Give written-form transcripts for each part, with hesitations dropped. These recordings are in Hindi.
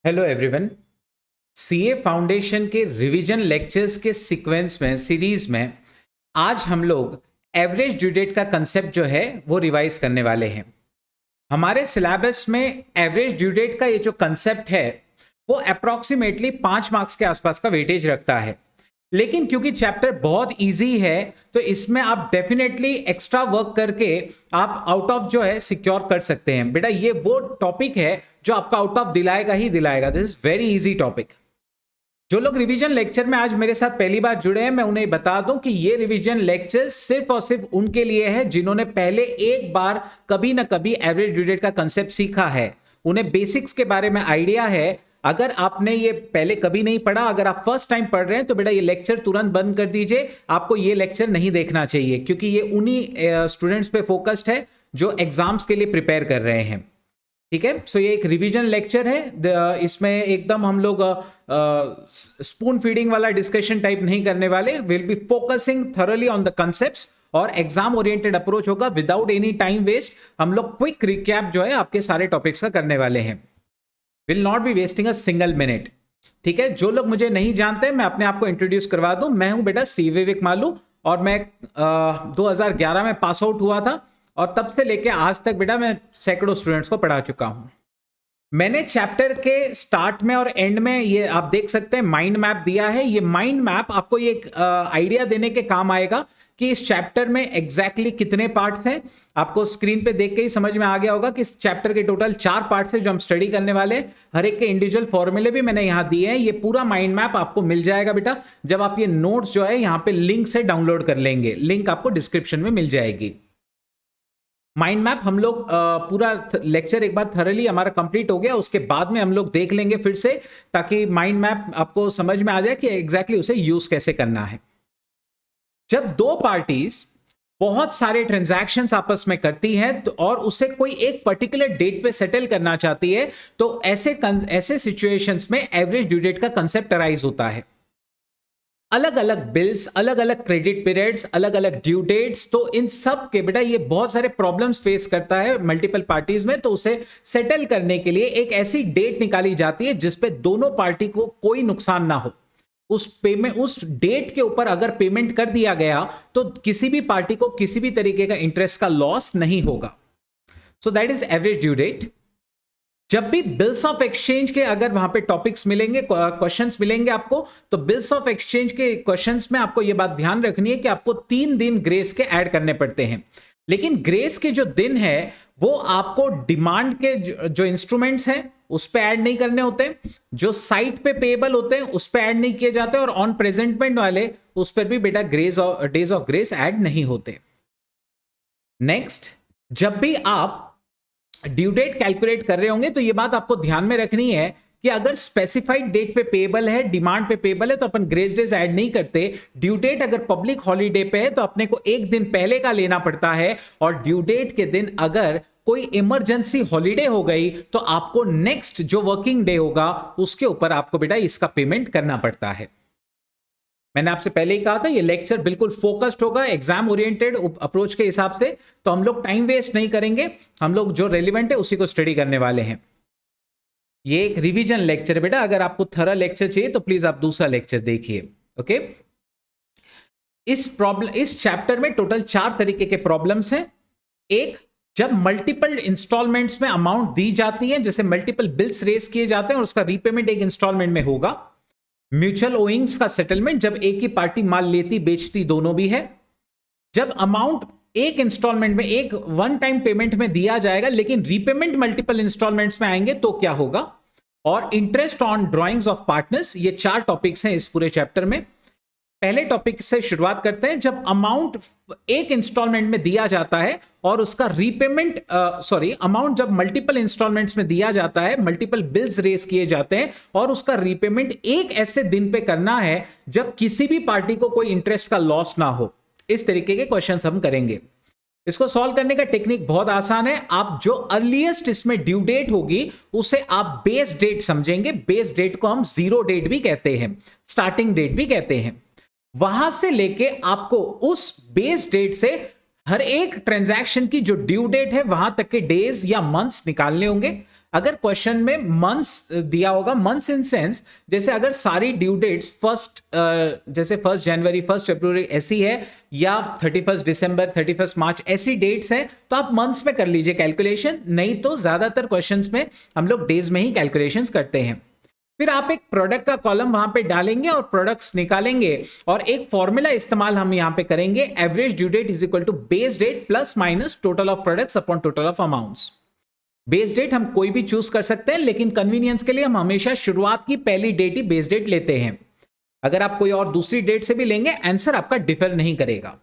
Hello everyone. सीए फाउंडेशन के रिवीजन लेक्चर्स के सीक्वेंस में सीरीज में आज हम लोग एवरेज ड्यू डेट का कंसेप्ट जो है वो रिवाइज करने वाले हैं। हमारे सिलेबस में एवरेज ड्यू डेट का ये जो कंसेप्ट है वो अप्रॉक्सीमेटली 5 मार्क्स के आसपास का वेटेज रखता है, लेकिन क्योंकि चैप्टर बहुत इजी है तो इसमें आप डेफिनेटली एक्स्ट्रा वर्क करके आप आउट ऑफ जो है सिक्योर कर सकते हैं। बेटा ये वो टॉपिक है जो आपका आउट ऑफ दिलाएगा ही दिलाएगा। This is very easy topic. जो लोग रिवीजन लेक्चर में आज मेरे साथ पहली बार जुड़े हैं, मैं उन्हें बता दूं कि ये रिवीजन लेक्चर सिर्फ और सिर्फ उनके लिए है जिन्होंने पहले एक बार कभी ना कभी एवरेज ड्यू डेट का कंसेप्ट सीखा है, उन्हें बेसिक्स के बारे में आइडिया है। अगर आपने ये पहले कभी नहीं पढ़ा, अगर आप फर्स्ट टाइम पढ़ रहे हैं तो बेटा ये लेक्चर तुरंत बंद कर दीजिए। आपको ये लेक्चर नहीं देखना चाहिए क्योंकि ये उन्हीं स्टूडेंट्स पे फोकस्ड है जो एग्जाम्स के लिए प्रिपेयर कर रहे हैं। ठीक है, सो ये एक रिवीजन लेक्चर है। इसमें एकदम हम लोग स्पून फीडिंग वाला डिस्कशन टाइप नहीं करने वाले। Will be focusing thoroughly on the concepts और एग्जाम ओरिएंटेड अप्रोच होगा विदाउट एनी टाइम वेस्ट। हम लोग क्विक रिकैप जो है आपके सारे टॉपिक्स का करने वाले हैं। Will not be wasting a single minute. ठीक है, जो लोग मुझे नहीं जानते मैं अपने आप को इंट्रोड्यूस करवा दूं। मैं हूं बेटा सी विवेक मालू और मैं 2011 में पास आउट हुआ था और तब से लेके आज तक बेटा मैं सैकड़ों स्टूडेंट्स को पढ़ा चुका हूं। मैंने चैप्टर के स्टार्ट में और एंड में ये आप देख सकते हैं माइंड मैप दिया है। ये माइंड मैप आपको ये आइडिया देने के काम आएगा कि इस चैप्टर में एग्जैक्टली कितने पार्ट्स हैं। आपको स्क्रीन पे देख के ही समझ में आ गया होगा कि इस चैप्टर के टोटल 4 पार्ट्स हैं जो हम स्टडी करने वाले हैं। हर एक के इंडिविजुअल फॉर्मूले भी मैंने यहां दिए हैं। ये पूरा माइंड मैप आपको मिल जाएगा बेटा जब आप ये नोट्स जो है यहां पे लिंक से डाउनलोड कर लेंगे। लिंक आपको डिस्क्रिप्शन में मिल जाएगी। माइंड मैप हम लोग पूरा लेक्चर एक बार थरली हमारा कंप्लीट हो गया, उसके बाद में हम लोग देख लेंगे फिर से, ताकि माइंड मैप आपको समझ में आ जाए कि एग्जैक्टली उसे यूज कैसे करना है। जब दो पार्टीज बहुत सारे ट्रांजैक्शंस आपस में करती हैं तो और उसे कोई एक पर्टिकुलर डेट पे सेटल करना चाहती है तो ऐसे सिचुएशंस में एवरेज ड्यू डेट का कंसेप्ट अराइज होता है। अलग अलग बिल्स, अलग अलग क्रेडिट पीरियड्स, अलग अलग ड्यू डेट्स, तो इन सब के बेटा ये बहुत सारे प्रॉब्लम्स फेस करता है मल्टीपल पार्टीज में। तो उसे सेटल करने के लिए एक ऐसी डेट निकाली जाती है जिसपे दोनों पार्टी को कोई नुकसान ना हो। उस डेट के ऊपर अगर पेमेंट कर दिया गया तो किसी भी पार्टी को किसी भी तरीके का इंटरेस्ट का लॉस नहीं होगा। So that is average due date. जब भी बिल्स ऑफ एक्सचेंज के अगर वहां पे टॉपिक्स मिलेंगे, क्वेश्चंस मिलेंगे आपको, तो बिल्स ऑफ एक्सचेंज के क्वेश्चंस में आपको यह बात ध्यान रखनी है कि आपको 3 दिन ग्रेस के ऐड करने पड़ते हैं। लेकिन ग्रेस के जो दिन है वो आपको डिमांड के जो इंस्ट्रूमेंट्स हैं उस पे ऐड नहीं करने होते, जो साइट पे पेएबल होते हैं उस पे ऐड नहीं किए जाते, और ऑन प्रेजेंटमेंट वाले उस पर भी बेटा डेज ऑफ ग्रेस ऐड नहीं होते। नेक्स्ट, जब भी आप ड्यू डेट कैलकुलेट कर रहे होंगे तो ये बात आपको ध्यान में रखनी है कि अगर स्पेसिफाइड डेट पे पेएबल है, डिमांड पे पेएबल है, तो अपन ग्रेस डेज ऐड नहीं करते। ड्यू डेट अगर पब्लिक हॉलीडे पे है तो अपने को एक दिन पहले का लेना पड़ता है, और ड्यू डेट के दिन अगर कोई इमरजेंसी हॉलीडे हो गई तो आपको नेक्स्ट जो वर्किंग डे होगा उसके ऊपर आपको बेटा इसका पेमेंट करना पड़ता है। मैंने आपसे पहले ही कहा था ये लेक्चर बिल्कुल फोकस्ड होगा एग्जाम ओरिएंटेड अप्रोच के हिसाब से, तो हम लोग टाइम वेस्ट नहीं करेंगे, हम लोग जो रेलिवेंट है उसी को स्टडी करने वाले हैं। ये एक रिवीजन लेक्चर है बेटा, अगर आपको थरा लेक्चर चाहिए तो प्लीज आप दूसरा लेक्चर देखिए। ओके, इस चैप्टर में टोटल 4 तरीके के प्रॉब्लम्स हैं। एक, जब मल्टीपल इंस्टॉलमेंट्स में अमाउंट दी जाती है, जैसे मल्टीपल बिल्स रेस किए जाते हैं और उसका रीपेमेंट एक इंस्टॉलमेंट में होगा। म्यूचुअल ओइंग्स का सेटलमेंट, जब एक ही पार्टी माल लेती बेचती दोनों भी है। जब अमाउंट एक इंस्टॉलमेंट में एक वन टाइम पेमेंट में दिया जाएगा लेकिन रीपेमेंट मल्टीपल इंस्टॉलमेंट्स में आएंगे तो क्या होगा। और interest on drawings of partners, ये 4 टॉपिक्स हैं इस पूरे चैप्टर में। पहले टॉपिक से शुरुआत करते हैं। जब अमाउंट एक इंस्टॉलमेंट में दिया जाता है और उसका रीपेमेंट अमाउंट जब मल्टीपल इंस्टॉलमेंट्स में दिया जाता है, मल्टीपल बिल्स रेस किए जाते हैं और उसका रीपेमेंट एक ऐसे दिन पे करना है जब किसी भी पार्टी को कोई इंटरेस्ट का लॉस ना हो। इस तरीके के क्वेश्चंस हम करेंगे। इसको सॉल्व करने का टेक्निक बहुत आसान है। आप जो अर्लीस्ट इसमें ड्यू डेट होगी उसे आप बेस डेट समझेंगे। बेस डेट को हम जीरो डेट भी कहते हैं, स्टार्टिंग डेट भी कहते हैं। वहां से लेके आपको उस बेस डेट से हर एक ट्रांजैक्शन की जो ड्यू डेट है वहां तक के डेज या मंथ्स निकालने होंगे। अगर क्वेश्चन में मंथ्स दिया होगा, मंथ्स इन सेंस जैसे अगर सारी ड्यू डेट्स जैसे 1 जनवरी 1 फरवरी ऐसी है, या 31 दिसंबर 31 मार्च ऐसी डेट्स हैं, तो आप मंथ्स में कर लीजिए कैलकुलेशन, नहीं तो ज्यादातर क्वेश्चंस में हम लोग डेज में ही कैलकुलेशंस करते हैं। फिर आप एक प्रोडक्ट का कॉलम वहां पे डालेंगे और प्रोडक्ट्स निकालेंगे, और एक फॉर्मूला इस्तेमाल हम यहां पे करेंगे, average due date is equal to base date plus minus total of products upon total of amounts. Base date हम कोई भी चूज कर सकते हैं, लेकिन कन्वीनियंस के लिए हम हमेशा शुरुआत की पहली डेट ही बेस डेट लेते हैं। अगर आप कोई और दूसरी डेट से भी लेंगे, आंसर आपका डिफर नहीं करेगा।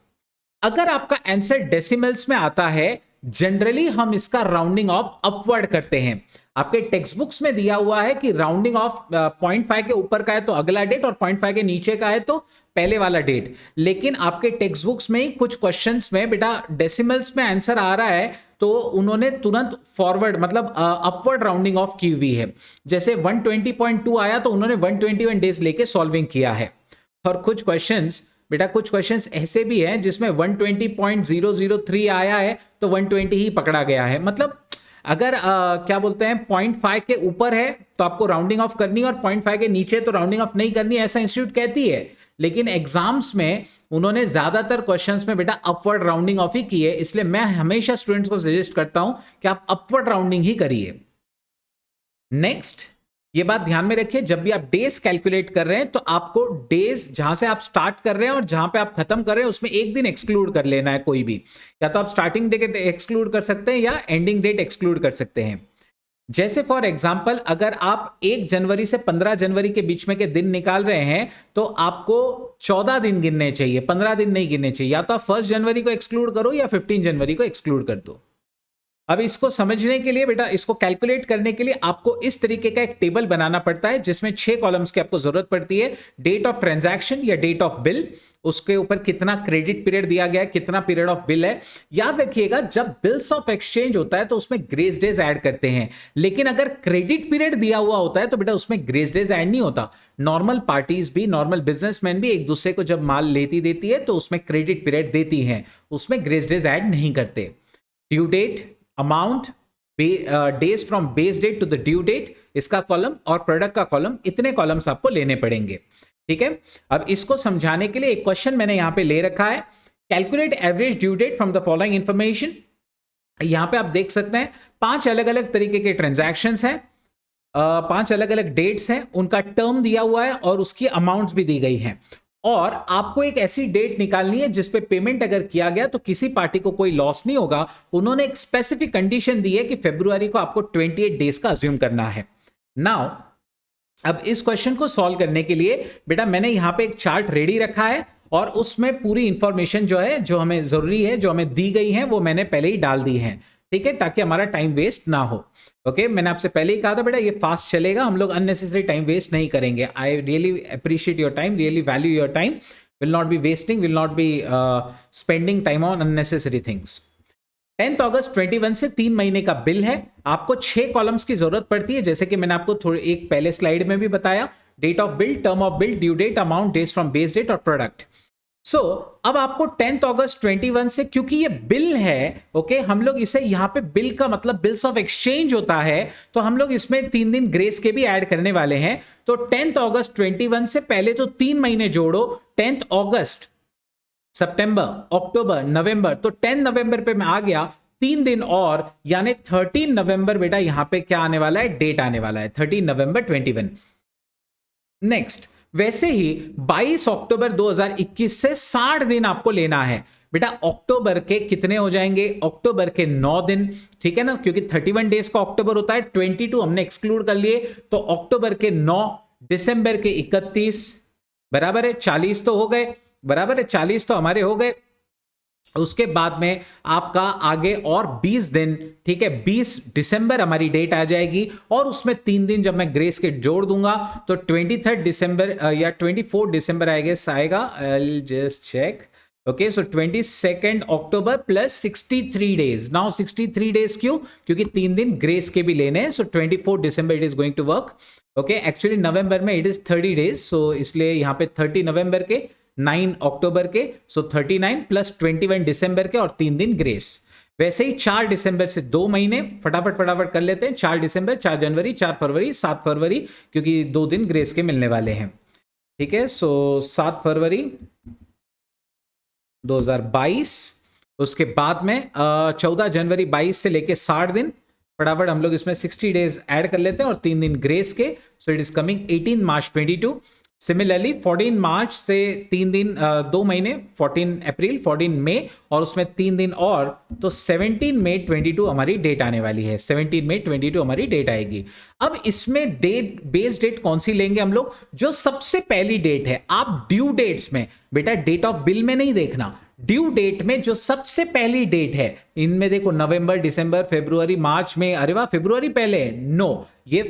अगर आपका आंसर डेसिमल्स में आता है, जनरली हम इसका राउंडिंग ऑफ अपवर्ड करते हैं। आपके टेक्स्ट बुक्स में दिया हुआ है कि राउंडिंग ऑफ 0.5 के ऊपर का है तो अगला डेट, और 0.5 के नीचे का है तो पहले वाला डेट। लेकिन आपके टेक्स्ट बुक्स में ही कुछ क्वेश्चंस में बेटा डेसिमल्स में आंसर आ रहा है, तो उन्होंने तुरंत फॉरवर्ड मतलब अपवर्ड राउंडिंग ऑफ की हुई है। जैसे 120.2 आया तो उन्होंने 121 डेज लेके सॉल्विंग किया है। और कुछ क्वेश्चंस ऐसे भी हैं जिसमें 120.003 आया है तो 120 ही पकड़ा गया है। मतलब अगर क्या बोलते हैं 0.5 के ऊपर है तो आपको राउंडिंग ऑफ करनी है, और 0.5 के नीचे तो राउंडिंग ऑफ नहीं करनी, ऐसा इंस्टीट्यूट कहती है। लेकिन एग्जाम्स में उन्होंने ज्यादातर क्वेश्चंस में बेटा अपवर्ड राउंडिंग ऑफ ही की है, इसलिए मैं हमेशा स्टूडेंट्स को सजेस्ट करता हूं कि आप अपवर्ड राउंडिंग ही करिए। नेक्स्ट, ये बात ध्यान में रखिए, जब भी आप डेज कैलकुलेट कर रहे हैं तो आपको डेज जहां से आप स्टार्ट कर रहे हैं और जहां पे आप खत्म कर रहे हैं उसमें एक दिन एक्सक्लूड कर लेना है कोई भी। या तो आप स्टार्टिंग डेट एक्सक्लूड कर सकते हैं या एंडिंग डेट एक्सक्लूड कर सकते हैं। जैसे फॉर एग्जांपल अगर आप 1 जनवरी से 15 जनवरी के बीच में के दिन निकाल रहे हैं तो आपको 14 दिन गिनने चाहिए, 15 दिन नहीं गिनने चाहिए। या तो आप 1 जनवरी को एक्सक्लूड करो या 15 जनवरी को एक्सक्लूड कर दो। अब इसको समझने के लिए बेटा, इसको कैलकुलेट करने के लिए आपको इस तरीके का एक टेबल बनाना पड़ता है जिसमें 6 कॉलम्स की आपको जरूरत पड़ती है। डेट ऑफ ट्रांजैक्शन या डेट ऑफ बिल, उसके ऊपर कितना क्रेडिट पीरियड दिया गया है, कितना पीरियड ऑफ बिल है। याद रखिएगा जब बिल्स ऑफ एक्सचेंज होता है तो उसमें ग्रेस डेज ऐड करते हैं, लेकिन अगर क्रेडिट पीरियड दिया हुआ होता है तो बेटा उसमें ग्रेस डेज ऐड नहीं होता। नॉर्मल पार्टीज भी, नॉर्मल बिजनेसमैन भी एक दूसरे को जब माल लेती देती है तो उसमें क्रेडिट पीरियड देती है, उसमें ग्रेस डेज ऐड नहीं करते। Due date, amount, days from base date to the due date, इसका कॉलम और प्रोडक्ट का कॉलम, इतने कॉलम्स आपको लेने पड़ेंगे। ठीक है, अब इसको समझाने के लिए एक क्वेश्चन मैंने यहां पे ले रखा है, calculate average due date from the following information. यहां पे आप देख सकते हैं 5 अलग अलग तरीके के ट्रांजैक्शंस हैं, 5 अलग अलग डेट्स हैं, उनका टर्म दिया हुआ है और उसकी अमाउंट्स भी दी गई हैं। और आपको एक ऐसी डेट निकालनी है जिसपे पेमेंट अगर किया गया तो किसी पार्टी को कोई लॉस नहीं होगा। उन्होंने एक स्पेसिफिक कंडीशन दी है कि फरवरी को आपको 28 डेज का अज्यूम करना है। नाउ अब इस क्वेश्चन को सॉल्व करने के लिए बेटा मैंने यहां पे एक चार्ट रेडी रखा है और उसमें पूरी इंफॉर्मेशन जो है, जो हमें जरूरी है, जो हमें दी गई है, वो मैंने पहले ही डाल दी है। ठीक है, ताकि हमारा टाइम वेस्ट ना हो। ओके, मैंने आपसे पहले ही कहा था बेटा ये फास्ट चलेगा, हम लोग अननेसेसरी टाइम वेस्ट नहीं करेंगे। I really appreciate your time, really value your time, will not be wasting, will not be spending time on unnecessary things. 10 अगस्त 21 से 3 महीने का बिल है। आपको 6 कॉलम्स की जरूरत पड़ती है, जैसे कि मैंने आपको थोड़ी एक पहले स्लाइड में भी बताया। Date of bill, term of bill, due date, amount, days from base date और प्रोडक्ट। सो अब आपको 10 अगस्त 21 से, क्योंकि ये बिल है, ओके, हम लोग इसे यहां पे बिल का मतलब बिल्स ऑफ एक्सचेंज होता है, तो हम लोग इसमें 3 दिन ग्रेस के भी ऐड करने वाले हैं। तो 10 अगस्त 21 से पहले तो 3 महीने जोड़ो, 10 अगस्त, सितंबर, अक्टूबर, नवंबर, तो 10 नवंबर पे मैं आ गया, 3 दिन और, यानी 13 नवंबर बेटा यहां पे क्या आने वाला है, डेट आने वाला है 13 नवंबर 21। नेक्स्ट, वैसे ही 22 अक्टूबर 2021 से 60 दिन आपको लेना है बेटा। अक्टूबर के कितने हो जाएंगे, अक्टूबर के 9 दिन, ठीक है ना, क्योंकि 31 डेज का अक्टूबर होता है, 22 हमने एक्सक्लूड कर लिए, तो अक्टूबर के 9, दिसंबर के 31, बराबर है 40 तो हो गए, बराबर है 40 तो हमारे हो गए। उसके बाद में आपका आगे और 20 दिन, ठीक है, 20 दिसंबर हमारी डेट आ जाएगी, और उसमें 3 दिन जब मैं ग्रेस के जोड़ दूंगा तो 23 दिसंबर या 24 दिसंबर आएगा, I just check. Okay, so 22 October plus 63 days. Now 63 days क्यों, क्योंकि 3 दिन ग्रेस के भी लेने हैं। So 24 December it is going to work. Okay, actually नवंबर में इट इज 30 डेज, सो इसलिए यहां पे 30 नवंबर के, 9 अक्टूबर के, सो 39 प्लस 21 दिसंबर के और 3 दिन ग्रेस। वैसे ही 4 दिसंबर से 2 महीने फटाफट फटाफट कर लेते हैं। 4 दिसंबर, 4 जनवरी, 4 फरवरी, 7 फरवरी, क्योंकि 2 दिन ग्रेस के मिलने वाले हैं। ठीक है, सो 7 फरवरी 2022, उसके बाद में 14 जनवरी 22 से लेके 60 दिन, फटाफट हम लोग इसमें 60 डेज ऐड कर लेते हैं और 3 दिन ग्रेस के, so it is coming 18 March 22। Similarly 14 मार्च से 3 दिन 2 महीने, 14 अप्रैल, 14 मई और उसमें 3 दिन और, तो 17 मई 22 हमारी डेट आने वाली है। 17 मई 22 हमारी डेट आएगी। अब इसमें डेट, बेस डेट कौन सी लेंगे हम लोग? जो सबसे पहली डेट है। आप ड्यू डेट्स में बेटा डेट ऑफ बिल में नहीं देखना, ड्यू डेट में जो सबसे पहली डेट है, इनमें देखो नवंबर, दिसंबर, फरवरी, मार्च में, अरे वाह फिब्रुवरी पहले है, नो, ये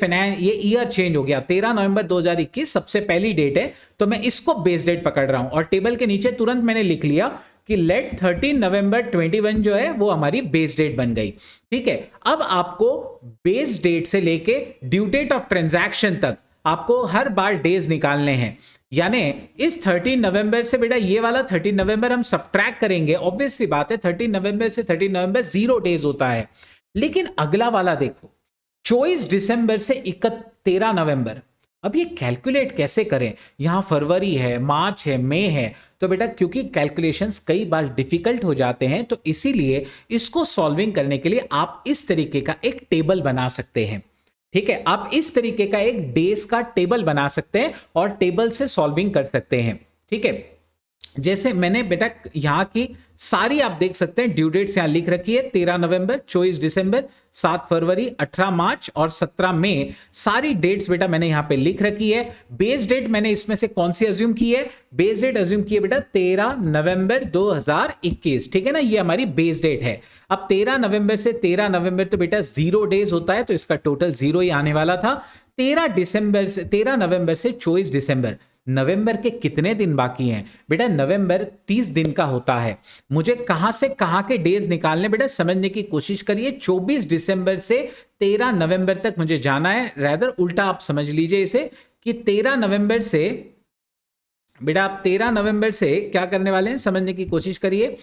ईयर चेंज हो गया। 13 नवंबर 2021 सबसे पहली डेट है, तो मैं इसको बेस डेट पकड़ रहा हूं और टेबल के नीचे तुरंत मैंने लिख लिया कि लेट 13 नवंबर 21 जो है वो हमारी बेस डेट बन गई। ठीक है, अब आपको बेस डेट से लेके ड्यू डेट ऑफ ट्रांजैक्शन तक आपको हर बार डेज निकालने हैं। यानी इस 13 नवंबर से बेटा ये वाला 13 नवंबर हम सब्ट्रैक्ट करेंगे, ऑब्वियसली बात है 13 नवंबर से 13 नवंबर 0 डेज होता है। लेकिन अगला वाला देखो 24 दिसंबर से 13 नवंबर, अब ये कैलकुलेट कैसे करें? यहां फरवरी है, मार्च है, मई है, तो बेटा क्योंकि कैलकुलेशंस कई बार डिफिकल्ट हो जाते हैं, तो इसीलिए इसको सॉल्विंग करने के लिए आप इस तरीके का एक टेबल बना सकते हैं। ठीक है, आप इस तरीके का एक डेज का टेबल बना सकते हैं और टेबल से सॉल्विंग कर सकते हैं। ठीक है, जैसे मैंने बेटा यहां की सारी आप देख सकते हैं ड्यू डेट्स यहां लिख रखी है, 13 नवंबर, 24 दिसंबर, 7 फरवरी, 18 मार्च और 17 मई, सारी डेट्स बेटा मैंने यहां पे लिख रखी है। बेस डेट मैंने इसमें से कौन सी अज्यूम की है? बेस डेट अज्यूम की है बेटा 13 नवंबर 2021। ठीक है ना, ये हमारी बेस डेट है। अब 13 नवंबर से 13 नवंबर तो बेटा 0 डेज होता है, तो इसका टोटल 0 ही आने वाला था। 13 नवंबर से 24 दिसंबर, नवंबर के कितने दिन बाकी हैं? बेटा नवंबर 30 दिन का होता है। मुझे कहां से कहां के डेज निकालने, बेटा समझने की कोशिश करिए। 24 दिसंबर से 13 नवंबर तक मुझे जाना है, रैदर उल्टा आप समझ लीजिए इसे कि 13 नवंबर से बेटा आप 13 नवंबर से क्या करने वाले हैं, समझने की कोशिश करिए।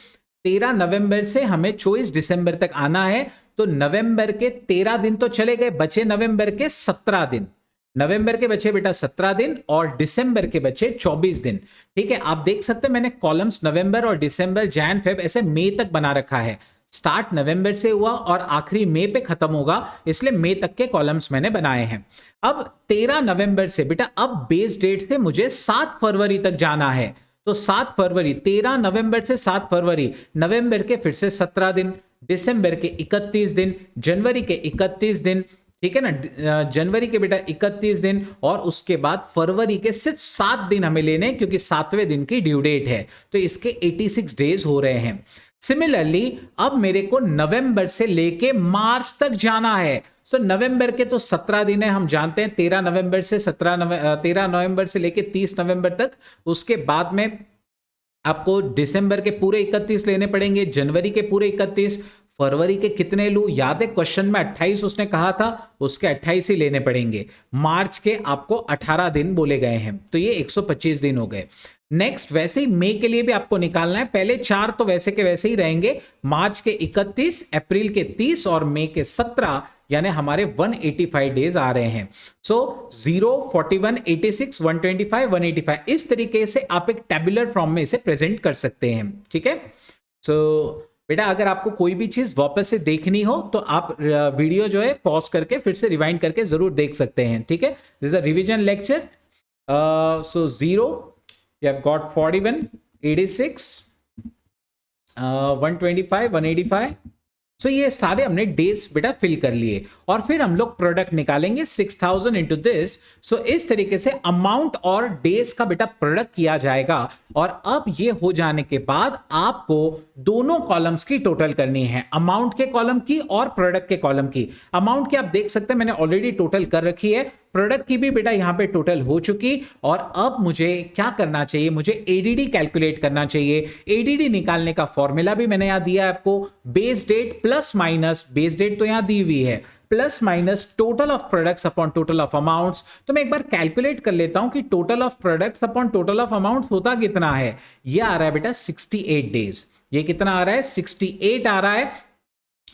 13 नवंबर से हमें 24 दिसंबर तक आना है, तो नवंबर के 13 दिन तो चले गए, बचे नवंबर के 17 दिन। नवंबर के बचे बेटा 17 दिन और दिसंबर के बचे 24 दिन। ठीक है, आप देख सकते हैं मैंने कॉलम्स नवंबर और दिसंबर, जैन, फेब ऐसे मई तक बना रखा है। स्टार्ट नवंबर से हुआ और आखिरी मई पे खत्म होगा, इसलिए मई तक के कॉलम्स मैंने बनाए हैं। अब 13 नवंबर से बेटा अब बेस डेट से मुझे 7 फरवरी तक जाना है, तो 7 फरवरी, 13 नवंबर से 7 फरवरी, नवंबर के फिर से 17 दिन, दिसंबर के 31 दिन, जनवरी के 31 दिन, ठीक है ना, जनवरी के बेटा 31 दिन और उसके बाद फरवरी के सिर्फ 7 दिन हमें लेने, क्योंकि 7वें दिन की ड्यू डेट है, तो इसके 86 डेज हो रहे हैं। सिमिलरली अब मेरे को नवंबर से लेके मार्च तक जाना है, सो नवंबर के तो 17 दिन है, हम जानते हैं 13 नवंबर से 13 नवंबर से लेके 30 नवंबर तक। उसके बाद में आपको दिसंबर के पूरे 31 लेने पड़ेंगे, जनवरी के पूरे 31, फरवरी के कितने लूं? याद है क्वेश्चन में 28 उसने कहा था, उसके 28 ही लेने पड़ेंगे। मार्च के आपको 18 दिन बोले गए हैं, तो ये 125 दिन हो गए। नेक्स्ट वैसे ही मई के लिए भी आपको निकालना है, पहले 4 तो वैसे के वैसे ही रहेंगे, मार्च के 31, अप्रैल के 30 और मई के 17, यानी हमारे 185 डेज आ रहे हैं। सो 0, 41, 86, 125, 185, इस तरीके से आप एक टेबुलर फॉर्म में इसे प्रेजेंट कर सकते हैं। ठीक है, सो बेटा अगर आपको कोई भी चीज वापस से देखनी हो तो आप वीडियो जो है पॉज करके फिर से रिवाइंड करके जरूर देख सकते हैं। ठीक है, this is a revision lecture. So 0, you have got 41, 86, 125, 185, सो ये सारे हमने डेज बेटा फिल कर लिए और फिर हम लोग प्रोडक्ट निकालेंगे 6000 इंटू दिस। सो इस तरीके से अमाउंट और डेज का बेटा प्रोडक्ट किया जाएगा और अब ये हो जाने के बाद आपको दोनों कॉलम्स की टोटल करनी है, अमाउंट के कॉलम की और प्रोडक्ट के कॉलम की। अमाउंट की आप देख सकते हैं मैंने ऑलरेडी टोटल कर रखी है, प्रोडक्ट की भी बेटा यहां पे टोटल हो चुकी। और अब मुझे क्या करना चाहिए, मुझे एडीडी कैलकुलेट करना चाहिए। एडीडी निकालने का फॉर्मूला भी मैंने यहां दिया है आपको, base date plus minus, base date तो यहां दी हुई है, plus minus total of products upon total of amounts. तो मैं एक बार कैलकुलेट कर लेता हूं कि total of products upon total of amounts होता कितना है। यह आ रहा है बेटा 68 डेज। ये कितना आ रहा है? 68 आ रहा है।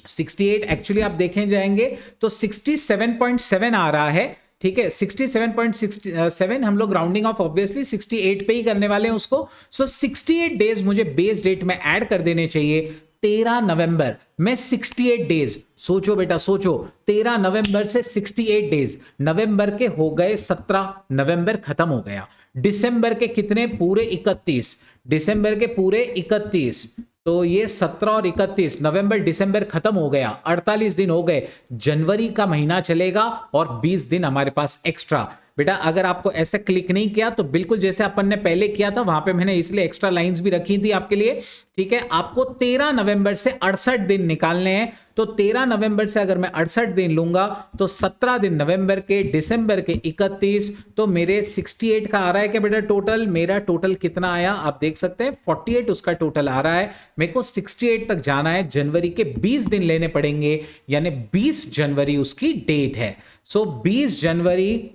68 एक्चुअली आप देखें जाएंगे तो 67.7 आ रहा है, ठीक है। 67.67 हम लोग राउंडिंग ऑफ ऑब्वियसली 68 पे ही करने वाले हैं उसको। सो 68 डेज मुझे बेस डेट में ऐड कर देने चाहिए। 13 नवंबर में 68 डेज, सोचो बेटा सोचो, 13 नवंबर से 68 डेज, नवंबर के हो गए 17, नवंबर खत्म हो गया। दिसंबर के कितने, पूरे 31, दिसंबर के पूरे 31, तो ये 17 और 31, नवंबर दिसंबर खत्म हो गया, 48 दिन हो गए, जनवरी का महीना चलेगा और 20 दिन हमारे पास एक्स्ट्रा। बेटा अगर आपको ऐसे क्लिक नहीं किया तो बिल्कुल जैसे अपन ने पहले किया था, वहां पे मैंने इसलिए एक्स्ट्रा लाइंस भी रखी थी आपके लिए, ठीक है। आपको 13 नवंबर से 68 दिन निकालने हैं, तो 13 नवंबर से अगर मैं 68 दिन लूंगा तो 17 दिन नवंबर के, दिसंबर के 31, तो मेरे 68 का आ रहा है क्या बेटा टोटल, मेरा टोटल कितना आया आप देख सकते हैं 48 उसका टोटल आ रहा है। मेरे को 68 तक जाना है, जनवरी के 20 दिन लेने पड़ेंगे, यानी 20 जनवरी उसकी डेट है। सो 20 जनवरी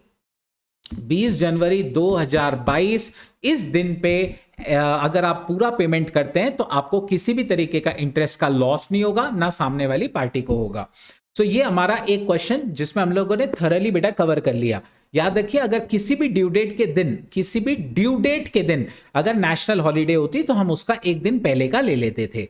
2022 इस दिन पे अगर आप पूरा पेमेंट करते हैं तो आपको किसी भी तरीके का इंटरेस्ट का लॉस नहीं होगा, ना सामने वाली पार्टी को होगा। तो ये हमारा एक क्वेश्चन जिसमें हम लोगों ने थरली बेटा कवर कर लिया। याद रखिए अगर किसी भी ड्यू डेट के दिन अगर नेशनल हॉलीडे होती तो हम उसका एक दिन पहले का ले लेते थे।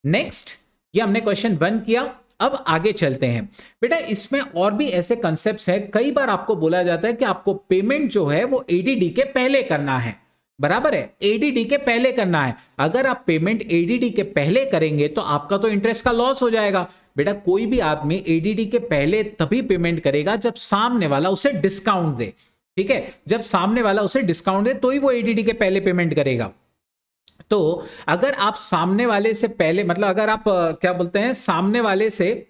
नेक्स्ट, ये हमने क्वेश्चन 1 किया। अब आगे चलते हैं बेटा, इसमें और भी ऐसे कॉन्सेप्ट्स हैं। कई बार आपको बोला जाता है कि आपको पेमेंट जो है वो एडीडी के पहले करना है, बराबर है, एडीडी के पहले करना है। अगर आप पेमेंट एडीडी के पहले करेंगे तो आपका तो इंटरेस्ट का लॉस हो जाएगा। बेटा कोई भी आदमी एडीडी के पहले तभी पेमेंट करेगा जब सामने वाला उसे डिस्काउंट दे, ठीक है। जब सामने वाला उसे डिस्काउंट दे तो ही वो एडीडी के पहले पेमेंट करेगा। तो अगर आप सामने वाले से पहले, मतलब अगर आप क्या बोलते हैं, सामने वाले से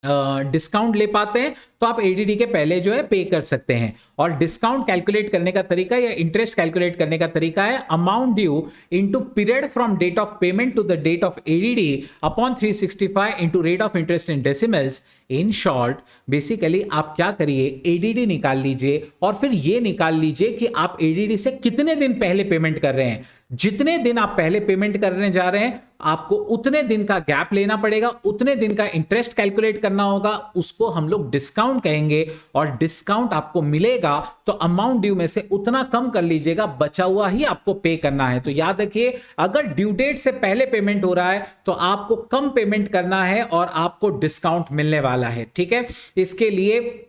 डिस्काउंट ले पाते हैं तो आप एडीडी के पहले जो है पे कर सकते हैं। और डिस्काउंट कैलकुलेट करने का तरीका या इंटरेस्ट कैलकुलेट करने का तरीका है amount due into period from date of payment to the date of ADD upon 365 into rate of interest in decimals. In short basically आप क्या करिए, एडीडी निकाल लीजिए और फिर ये निकाल लीजिए कि आप एडीडी से कितने दिन पहले पेमेंट कर रहे हैं। जितने दिन आप पहले पेमेंट करने जा रहे हैं आपको उतने दिन का गैप लेना पड़ेगा, उतने दिन का इंटरेस्ट कैलकुलेट करना होगा, उसको हम लोग डिस्काउंट कहेंगे। और डिस्काउंट आपको मिलेगा तो अमाउंट ड्यू में से उतना कम कर लीजिएगा, बचा हुआ ही आपको पे करना है। तो याद रखिए अगर ड्यू डेट से पहले पेमेंट हो रहा है तो आपको कम पेमेंट करना है और आपको डिस्काउंट मिलने वाला है, ठीक है। इसके लिए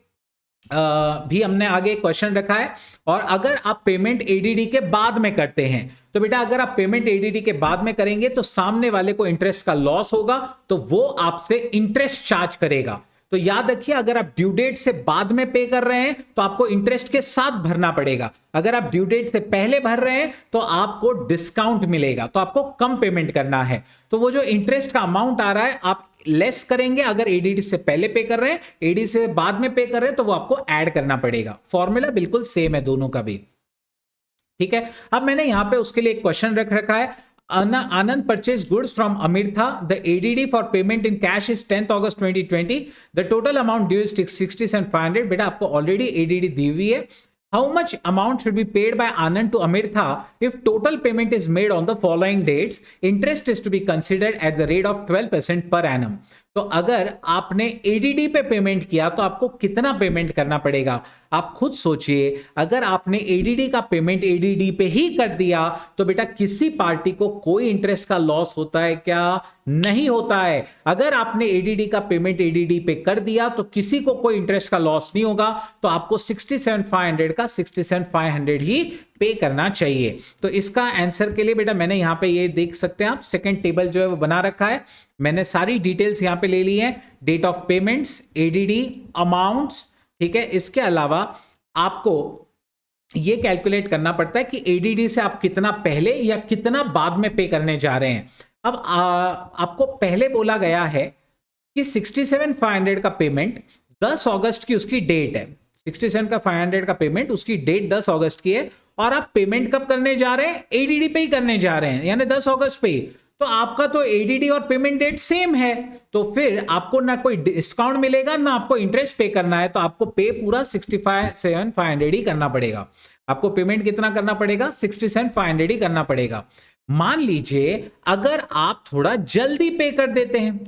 भी हमने आगे क्वेश्चन रखा है। और अगर आप पेमेंट एडीडी के बाद में करते हैं तो बेटा अगर आप पेमेंट एडीडी के बाद में करेंगे तो सामने वाले को इंटरेस्ट का लॉस होगा, तो वो आपसे इंटरेस्ट चार्ज करेगा। तो याद रखिए अगर आप ड्यू डेट से बाद में पे कर रहे हैं तो आपको इंटरेस्ट के साथ भरना पड़ेगा। अगर आप ड्यू डेट से पहले भर रहे हैं तो आपको डिस्काउंट मिलेगा, तो आपको कम पेमेंट करना है। तो वो जो इंटरेस्ट का अमाउंट आ रहा है आप लेस करेंगे अगर एडीडी से पहले पे कर रहे हैं, एडीडी से बाद में पे कर रहे हैं तो वो आपको ऐड करना पड़ेगा। फॉर्मूला बिल्कुल सेम है दोनों का भी, ठीक है। अब मैंने यहां पे उसके लिए एक क्वेश्चन रख रखा है। Anand purchased goods from Amirtha. The ADD for payment in cash is 10th August 2020. The total amount due is 67,500. बेटा आपको ऑलरेडी ADD दी हुई है। How much amount should be paid by Anand to Amirtha if total payment is made on the following dates? Interest is to be considered at the rate of 12% per annum. तो अगर आपने एडीडी पे पेमेंट किया तो आपको कितना पेमेंट करना पड़ेगा, आप खुद सोचिए। अगर आपने एडीडी का पेमेंट एडीडी पे ही कर दिया तो बेटा किसी पार्टी को कोई इंटरेस्ट का लॉस होता है क्या? नहीं होता है। अगर आपने एडीडी का पेमेंट एडीडी पे कर दिया तो किसी को कोई इंटरेस्ट का लॉस नहीं होगा, तो आपको 67,500 का 67,500 ही पे करना चाहिए। तो इसका आंसर के लिए बेटा मैंने यहां पे ये देख सकते हैं आप, सेकंड टेबल जो है वो बना रखा है। मैंने सारी डिटेल्स यहां पे ले ली है, date of payments, ADD, amounts, ठीक है। इसके अलावा आपको ये कैलकुलेट करना पड़ता है कि एडीडी से आप कितना पहले या कितना बाद में पे करने जा रहे हैं। अब आपको पहले बोला गया है कि 67,500 का पेमेंट 10 अगस्त की उसकी डेट है। 67 का 500 का पेमेंट उसकी डेट 10 अगस्त की है और आप पेमेंट कब करने जा रहे हैं? एडीडी पे ही करने जा रहे हैं, यानी 10 अगस्त पे ही। तो आपका तो एडीडी और पेमेंट डेट सेम है, तो फिर आपको ना कोई डिस्काउंट मिलेगा ना आपको इंटरेस्ट पे करना है, तो आपको पे पूरा 67,500 ही करना पड़ेगा। आपको पेमेंट कितना करना पड़ेगा? 67,500 ही करना पड़ेगा। मान लीजिए अगर आप थोड़ा जल्दी पे कर देते हैं,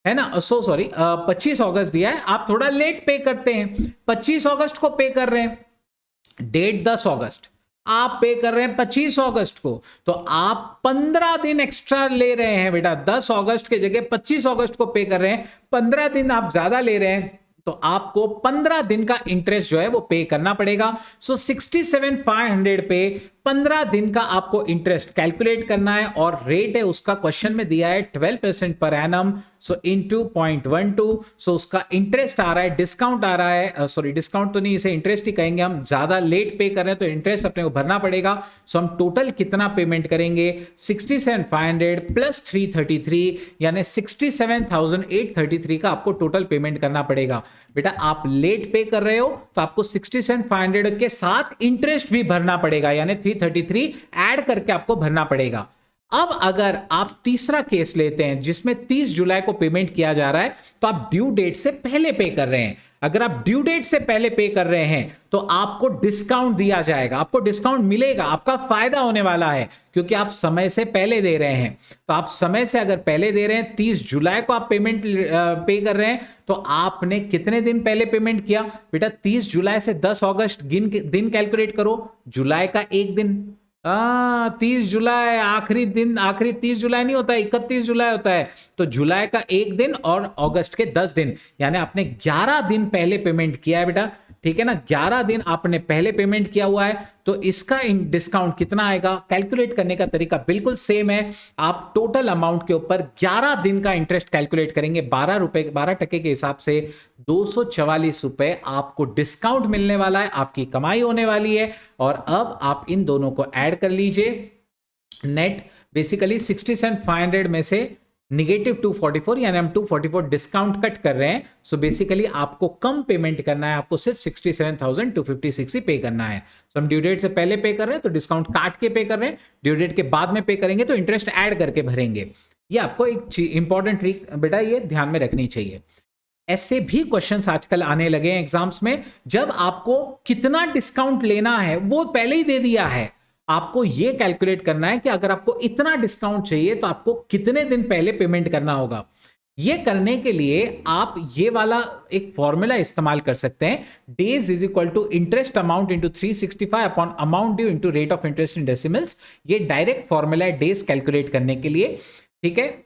है ना, सो सॉरी 25 अगस्त दिया है, आप थोड़ा लेट पे करते हैं, 25 अगस्त को पे कर रहे हैं, डेट 10 अगस्त, आप पे कर रहे हैं 25 अगस्त को, तो आप 15 दिन एक्स्ट्रा ले रहे हैं बेटा, 10 अगस्त के जगह 25 अगस्त को पे कर रहे हैं, 15 दिन आप ज्यादा ले रहे हैं, तो आपको 15 दिन का इंटरेस्ट जो है वो पे करना पड़ेगा। सो 67,500 पे 15 दिन का आपको इंटरेस्ट कैलकुलेट करना है, और रेट है उसका क्वेश्चन में दिया है 12% पर एनम, सो इनटू 0.12, सो उसका इंटरेस्ट आ रहा है, डिस्काउंट आ रहा है, सॉरी डिस्काउंट तो नहीं, इसे इंटरेस्ट ही कहेंगे, हम ज्यादा लेट पे कर रहे हैं तो इंटरेस्ट अपने को भरना पड़ेगा। सो हम टोटल कितना पेमेंट करेंगे, 67,500 प्लस 333 यानी 67,833 का आपको टोटल पेमेंट करना पड़ेगा। बेटा आप लेट पे कर रहे हो तो आपको 67,500 के साथ इंटरेस्ट भी भरना पड़ेगा, यानी 333 ऐड करके आपको भरना पड़ेगा। अब अगर आप तीसरा केस लेते हैं जिसमें 30 जुलाई को पेमेंट किया जा रहा है, तो आप ड्यू डेट से पहले पे कर रहे हैं। अगर आप ड्यू डेट से पहले पे कर रहे हैं तो आपको डिस्काउंट दिया जाएगा, आपको डिस्काउंट मिलेगा, आपका फायदा होने वाला है, क्योंकि आप समय से पहले दे रहे हैं। तो आप समय से अगर पहले दे रहे हैं, 30 जुलाई को आप पेमेंट पे कर रहे हैं, तो आपने कितने दिन पहले पेमेंट किया बेटा, 30 जुलाई से 10 अगस्त दिन कैलकुलेट करो, जुलाई का एक दिन, 30 जुलाई आखिरी दिन, आखिरी 30 जुलाई नहीं होता है, 31 जुलाई होता है, तो जुलाई का एक दिन और अगस्त के 10 दिन, यानी आपने 11 दिन पहले पेमेंट किया है बेटा, ठीक है ना, 11 दिन आपने पहले पेमेंट किया हुआ है, तो इसका डिस्काउंट कितना आएगा, कैलकुलेट करने का तरीका बिल्कुल सेम है। आप टोटल अमाउंट के ऊपर 11 दिन का इंटरेस्ट कैलकुलेट करेंगे, 12% के हिसाब से 244 रुपए आपको डिस्काउंट मिलने वाला है, आपकी कमाई होने वाली है। और अब आप इन दोनों को ऐड कर लीजिए, नेट बेसिकली 67,500 में से -244, यानी हम 244 डिस्काउंट कट कर रहे हैं। सो बेसिकली आपको कम पेमेंट करना है, आपको सिर्फ 67,256 ही पे करना है। सो हम ड्यू डेट से पहले पे कर रहे हैं तो डिस्काउंट काट के पे कर रहे हैं, ड्यू डेट के बाद में पे करेंगे तो इंटरेस्ट ऐड करके भरेंगे। ये आपको एक इंपॉर्टेंट ट्रिक बेटा ये ध्यान में रखनी चाहिए। ऐसे भी क्वेश्चंस आजकल आने लगे हैं एग्जाम्स में, जब आपको कितना डिस्काउंट लेना है वो पहले ही दे दिया है, आपको यह कैलकुलेट करना है कि अगर आपको इतना डिस्काउंट चाहिए तो आपको कितने दिन पहले पेमेंट करना होगा। यह करने के लिए आप ये वाला एक फॉर्मूला इस्तेमाल कर सकते हैं, days is equal to interest amount into 365 upon amount due into rate of interest in decimals. ये डायरेक्ट फॉर्मूला है डेज कैलकुलेट करने के लिए, ठीक है,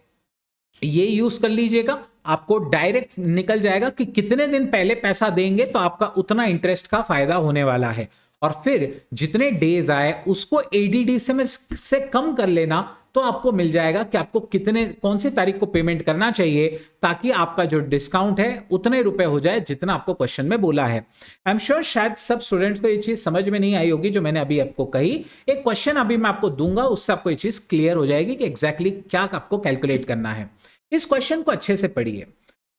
ये यूज कर लीजिएगा, आपको डायरेक्ट निकल जाएगा कि कितने दिन पहले पैसा देंगे तो आपका उतना इंटरेस्ट का फायदा होने वाला है। और फिर जितने डेज आए उसको एडीडी से कम कर लेना, तो आपको मिल जाएगा कि आपको कितने कौन सी तारीख को पेमेंट करना चाहिए, ताकि आपका जो डिस्काउंट है उतने रुपए हो जाए जितना आपको क्वेश्चन में बोला है। आई एम श्योर शायद सब स्टूडेंट्स को ये चीज समझ में नहीं आई होगी जो मैंने अभी आपको कही। एक क्वेश्चन अभी मैं आपको दूंगा, उससे आपको ये चीज क्लियर हो जाएगी कि एग्जैक्टली क्या आपको कैलकुलेट करना है। इस क्वेश्चन को अच्छे से पढ़िए।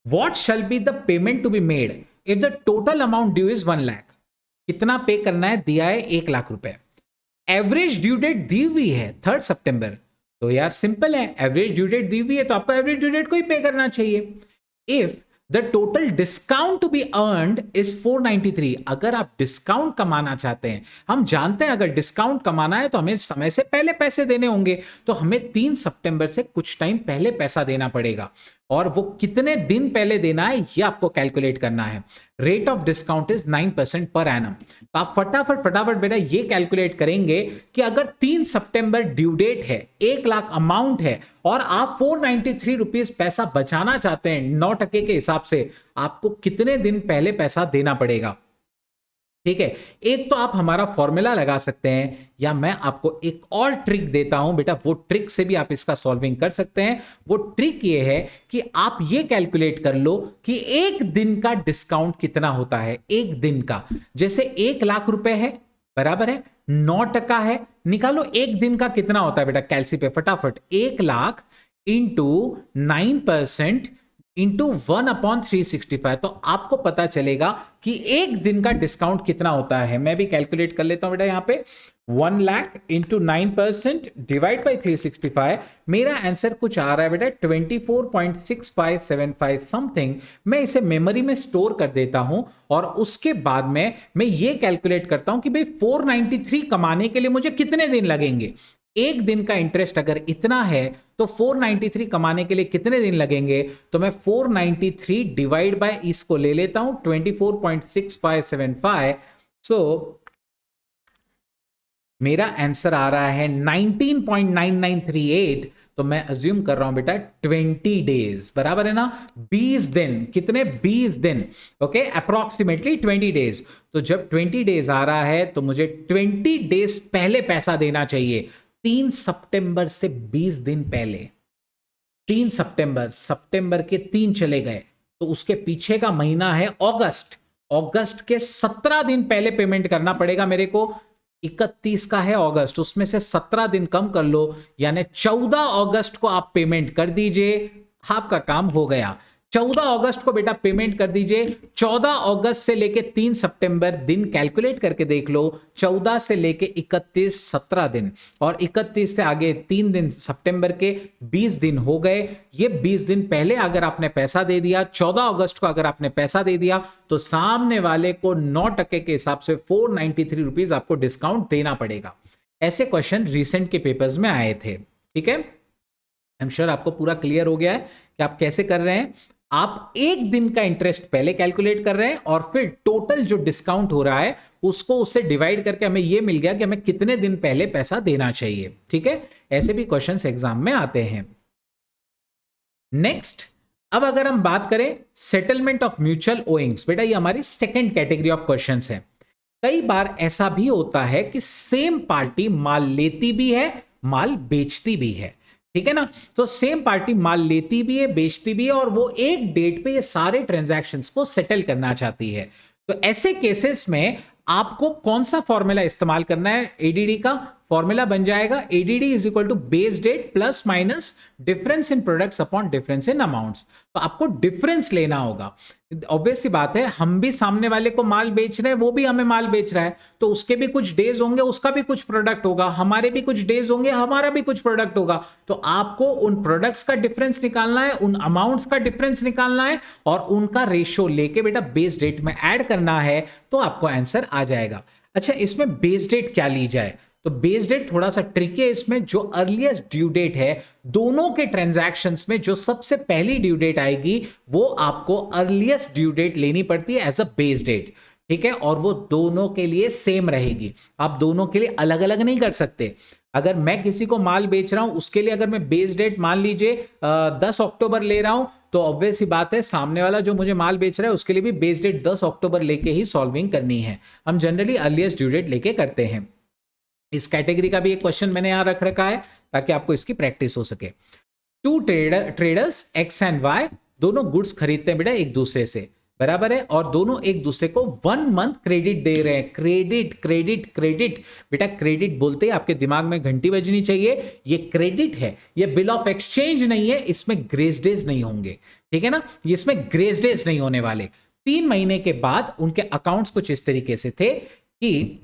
What shall be the payment to be made if the total amount due is 1 lakh. कितना पे करना है, दिया है 1 लाख रुपए। एवरेज ड्यू डेट दी हुई है 3 सितंबर, तो यार सिंपल है, एवरेज ड्यू डेट दी हुई है तो आपको एवरेज ड्यू डेट को ही पे करना चाहिए। If the total discount to be earned is 493, अगर आप डिस्काउंट कमाना चाहते हैं, हम जानते हैं अगर डिस्काउंट कमाना है तो हमें समय से पहले पैसे देने होंगे, तो हमें 3 सितंबर से कुछ टाइम पहले पैसा देना पड़ेगा, और वो कितने दिन पहले देना है ये आपको कैलकुलेट करना है। Rate of discount is 9% per annum. तो आप फटाफट बेटा ये कैलकुलेट करेंगे कि अगर 3 सितंबर ड्यू डेट है, 1 लाख अमाउंट है, और आप 493 रुपीज पैसा बचाना चाहते हैं 9% के हिसाब से, आपको कितने दिन पहले पैसा देना पड़ेगा। ठीक है, एक तो आप हमारा फॉर्मूला लगा सकते हैं, या मैं आपको एक और ट्रिक देता हूं बेटा, वो ट्रिक से भी आप इसका सॉल्विंग कर सकते हैं। वो ट्रिक ये है कि आप ये कैलकुलेट कर लो कि एक दिन का डिस्काउंट कितना होता है। एक दिन का, जैसे 1 लाख रुपए है, बराबर है 9% है, निकालो एक दिन का कितना होता है बेटा, कैलसी पे फटाफट। 1 लाख इंटू 9% इंटू 1/365, तो आपको पता चलेगा कि एक दिन का डिस्काउंट कितना होता है। मैं भी कैलकुलेट कर लेता हूं बेटा, यहां पे 1 लाख इंटू 9% डिवाइड बाई 365, मेरा आंसर कुछ आ रहा है बेटा 24.6575 समथिंग। मैं इसे मेमोरी में स्टोर कर देता हूं, और उसके बाद में मैं ये कैलकुलेट करता हूं कि भाई 493 कमाने के लिए मुझे कितने दिन लगेंगे। एक दिन का इंटरेस्ट अगर इतना है तो 493 कमाने के लिए कितने दिन लगेंगे? तो मैं 493 डिवाइड बाय इसको ले लेता हूं 24.6575। सो मेरा आंसर आ रहा है 19.9938। तो मैं अज्यूम कर रहा हूं बेटा 20 डेज, बराबर है ना? 20 दिन, कितने? 20 दिन, ओके, अप्रोक्सीमेटली 20 डेज। तो जब 20 डेज आ रहा है तो मुझे 20 डेज पहले पैसा देना चाहिए, 3 सितंबर से 20 दिन पहले। 3 सितंबर, सितंबर के 3 चले गए तो उसके पीछे का महीना है अगस्त, अगस्त के 17 दिन पहले पेमेंट करना पड़ेगा मेरे को। 31 का है अगस्त, उसमें से 17 दिन कम कर लो, यानी 14 अगस्त को आप पेमेंट कर दीजिए, आपका काम हो गया। 14 अगस्त को बेटा पेमेंट कर दीजिए। 14 अगस्त से लेके 3 सितंबर दिन कैलकुलेट करके देख लो, 14 से लेके 31 17 दिन, और 31 से आगे 3 दिन सितंबर के 20 दिन हो गए। ये 20 दिन पहले अगर आपने पैसा दे दिया, 14 अगस्त को अगर आपने पैसा दे दिया, तो सामने वाले को 9% के हिसाब से 493 रुपीज आपको डिस्काउंट देना पड़ेगा। ऐसे क्वेश्चन रिसेंट के पेपर्स में आए थे, ठीक है। आई एम श्योर आपको पूरा क्लियर हो गया है कि आप कैसे कर रहे हैं। आप एक दिन का इंटरेस्ट पहले कैलकुलेट कर रहे हैं और फिर टोटल जो डिस्काउंट हो रहा है उसको उससे डिवाइड करके हमें यह मिल गया कि हमें कितने दिन पहले पैसा देना चाहिए, ठीक है। ऐसे भी क्वेश्चंस एग्जाम में आते हैं। नेक्स्ट, अब अगर हम बात करें सेटलमेंट ऑफ म्यूचुअल ओइंग्स, बेटा ये हमारी सेकेंड कैटेगरी ऑफ क्वेश्चंस है। कई बार ऐसा भी होता है कि सेम पार्टी माल लेती भी है, माल बेचती भी है, ठीक है ना। तो सेम पार्टी माल लेती भी है, बेचती भी है, और वो एक डेट पे ये सारे ट्रांजैक्शंस को सेटल करना चाहती है। तो ऐसे केसेस में आपको कौन सा फॉर्मूला इस्तेमाल करना है? एडीडी का फॉर्मूला बन जाएगा ADD is equal to base date plus minus difference in products upon difference in amounts. तो आपको डिफरेंस लेना होगा। ऑब्वियस सी बात है, हम भी सामने वाले को माल बेच रहे हैं, वो भी हमें माल बेच रहा है, तो उसके भी कुछ डेज होंगे, उसका भी कुछ प्रोडक्ट होगा, हमारे भी कुछ डेज होंगे, हमारा भी कुछ प्रोडक्ट होगा। तो आपको उन प्रोडक्ट्स का डिफरेंस निकालना है, उन अमाउंट्स का डिफरेंस निकालना है, और उनका रेशियो लेके बेटा बेस डेट में ऐड करना है, तो आपको आंसर आ जाएगा। अच्छा, इसमें बेस डेट क्या ली जाए? तो बेस डेट थोड़ा सा ट्रिकी है। इसमें जो अर्लीस्ट ड्यू डेट है, दोनों के ट्रांजैक्शंस में जो सबसे पहली ड्यू डेट आएगी वो आपको अर्लीस्ट ड्यू डेट लेनी पड़ती है एज अ बेस डेट, ठीक है। और वो दोनों के लिए सेम रहेगी, आप दोनों के लिए अलग अलग नहीं कर सकते। अगर मैं किसी को माल बेच रहा हूं, उसके लिए अगर मैं बेस डेट मान लीजिए 10 अक्टूबर ले रहा हूं, तो ऑब्वियस सी बात है सामने वाला जो मुझे माल बेच रहा है उसके लिए भी बेस डेट 10 अक्टूबर लेके ही सॉल्विंग करनी है। हम जनरली अर्लीस्ट ड्यू डेट लेके करते हैं। इस कैटेगरी का भी एक क्वेश्चन मैंने यहां रख रखा है ताकि आपको इसकी प्रैक्टिस हो सके। Two traders X and Y दोनों गुड्स खरीदते हैं बेटा एक दूसरे से, बराबर है, और दोनों एक दूसरे को 1 मंथ क्रेडिट दे रहे हैं। क्रेडिट क्रेडिट क्रेडिट, बेटा क्रेडिट बोलते ही आपके दिमाग में घंटी बजनी चाहिए। ये क्रेडिट है, ये बिल ऑफ एक्सचेंज नहीं है, इसमें ग्रेस डेज नहीं होंगे, ठीक है ना, इसमें ग्रेस डेज नहीं होने वाले। 3 महीने के बाद उनके अकाउंट्स कुछ इस तरीके से थे कि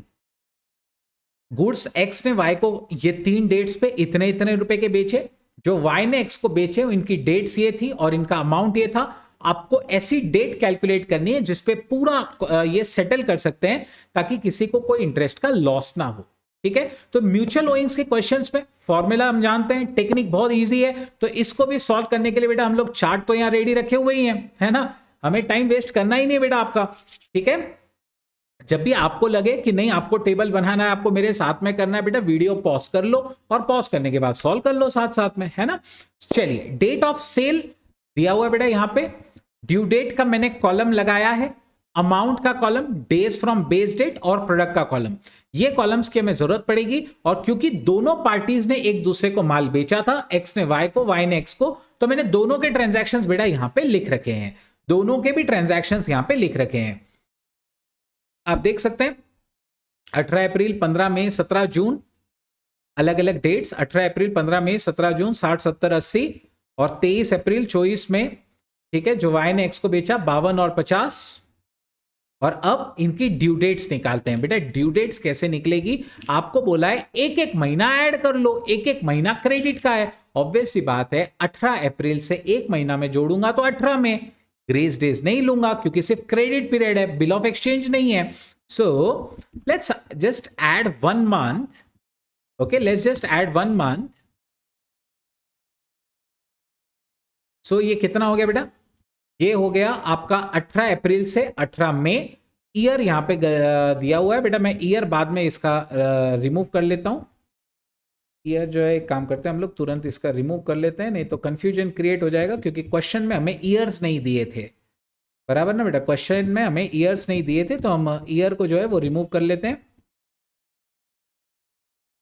गुड्स एक्स ने वाई को ये 3 डेट्स पे इतने इतने रुपए के बेचे, जो वाई ने एक्स को बेचे इनकी डेट्स ये थी और इनका अमाउंट ये था। आपको ऐसी डेट कैलकुलेट करनी है जिसपे पूरा ये सेटल कर सकते हैं ताकि किसी को कोई इंटरेस्ट का लॉस ना हो, ठीक है। तो म्यूचुअल ओइंग्स के क्वेश्चंस में फॉर्मूला हम जानते हैं, टेक्निक बहुत इजी है, तो इसको भी सॉल्व करने के लिए बेटा हम लोग चार्ट तो यहां रेडी रखे हुए ही हैं, है ना, हमें टाइम वेस्ट करना ही नहीं बेटा आपका, ठीक है। जब भी आपको लगे कि नहीं आपको टेबल बनाना है, आपको मेरे साथ में करना है, बेटा वीडियो पॉज कर लो और पॉज करने के बाद सॉल्व कर लो साथ साथ में, है ना। चलिए, डेट ऑफ सेल दिया हुआ है बेटा यहां पे, ड्यू डेट का मैंने कॉलम लगाया है, अमाउंट का column, days from base date और प्रोडक्ट का कॉलम, ये कॉलम्स की हमें जरूरत पड़ेगी। और क्योंकि दोनों पार्टीज ने एक दूसरे को माल बेचा था, एक्स ने वाई को, वाई ने एक्स को, तो मैंने दोनों के ट्रांजैक्शंस बेटा यहां पे लिख रखे हैं, दोनों के भी ट्रांजैक्शंस यहां पे लिख रखे हैं। आप देख सकते हैं 18 अप्रैल, 15 मई, 17 जून, अलग अलग डेट्स, 18 अप्रैल, 15 मई, 17 जून, 60, 70, 80 और 23 अप्रैल, 24 मई, ठीक है, जो वाई ने एक्स को बेचा 52 और 50। और अब इनकी ड्यू डेट्स निकालते हैं। बेटा ड्यू डेट्स कैसे निकलेगी? आपको बोला है एक एक महीना ऐड कर लो, एक एक महीना क्रेडिट का है, ऑब्वियस सी बात है 18 अप्रैल से एक महीना में जोड़ूंगा तो 18 में, ग्रेस डेज नहीं लूंगा क्योंकि सिर्फ क्रेडिट पीरियड है, बिल ऑफ एक्सचेंज नहीं है। So let's just add 1 month okay, let's just add 1 month. So ये कितना हो गया बेटा? ये हो गया आपका 18 अप्रैल से 18 मई। ईयर यहां पे दिया हुआ है बेटा, मैं ईयर बाद में इसका रिमूव कर लेता हूं। ईयर जो है एक काम करते हैं हम लोग, तुरंत इसका रिमूव कर लेते हैं, नहीं तो कंफ्यूजन क्रिएट हो जाएगा, क्योंकि क्वेश्चन में हमें ईयर्स नहीं दिए थे। बराबर ना बेटा, क्वेश्चन में हमें ईयर्स नहीं दिए थे, तो हम ईयर को जो है वो रिमूव कर लेते हैं।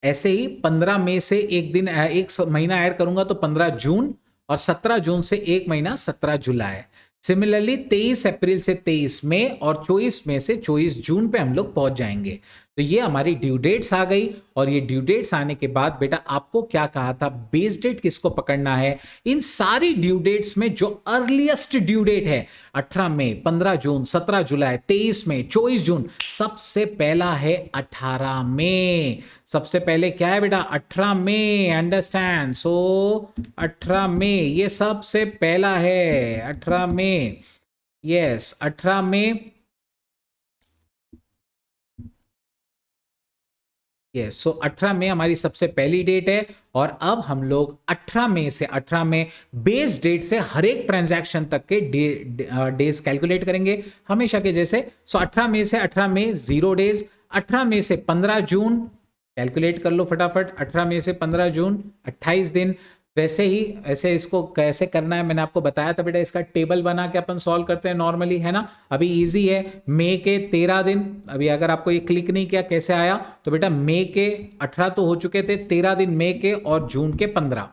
ऐसे ही 15 मई से एक दिन एक महीना ऐड करूंगा तो 15 जून, और 17 जून से एक महीना 17 जुलाई। सिमिलरली 23 अप्रैल से 23 मई और 24 मई से 24 जून पे हम लोग पहुंच जाएंगे। तो ये हमारी ड्यू डेट्स आ गई, और ये ड्यू डेट्स आने के बाद बेटा आपको क्या कहा था, बेस डेट किसको पकड़ना है? इन सारी ड्यू डेट्स में जो अर्लीस्ट ड्यू डेट है, 18 मई, 15 जून, 17 जुलाई, 23 मई, 24 जून, सबसे पहला है 18 मई। सबसे पहले क्या है बेटा? 18 मई। अंडरस्टैंड? सो 18 मई ये सबसे पहला है। 18 मई, यस 18 मई, यस। सो 18 मई हमारी सबसे पहली डेट है, और अब हम लोग 18 मई से 18 मई बेस डेट से हर एक ट्रांजैक्शन तक के डेज कैलकुलेट करेंगे हमेशा के जैसे। सो 18 मई से 18 मई 0 डेज, 18 मई से 15 जून कैलकुलेट कर लो फटाफट, 18 मई से 15 जून 28 दिन। वैसे ही ऐसे इसको कैसे करना है मैंने आपको बताया था बेटा, इसका टेबल बना के अपन सॉल्व करते हैं नॉर्मली, है ना। अभी इजी है, मई के 13 दिन, अभी अगर आपको ये क्लिक नहीं किया कैसे आया, तो बेटा मई के 18 तो हो चुके थे, 13 दिन मई के और जून के 15।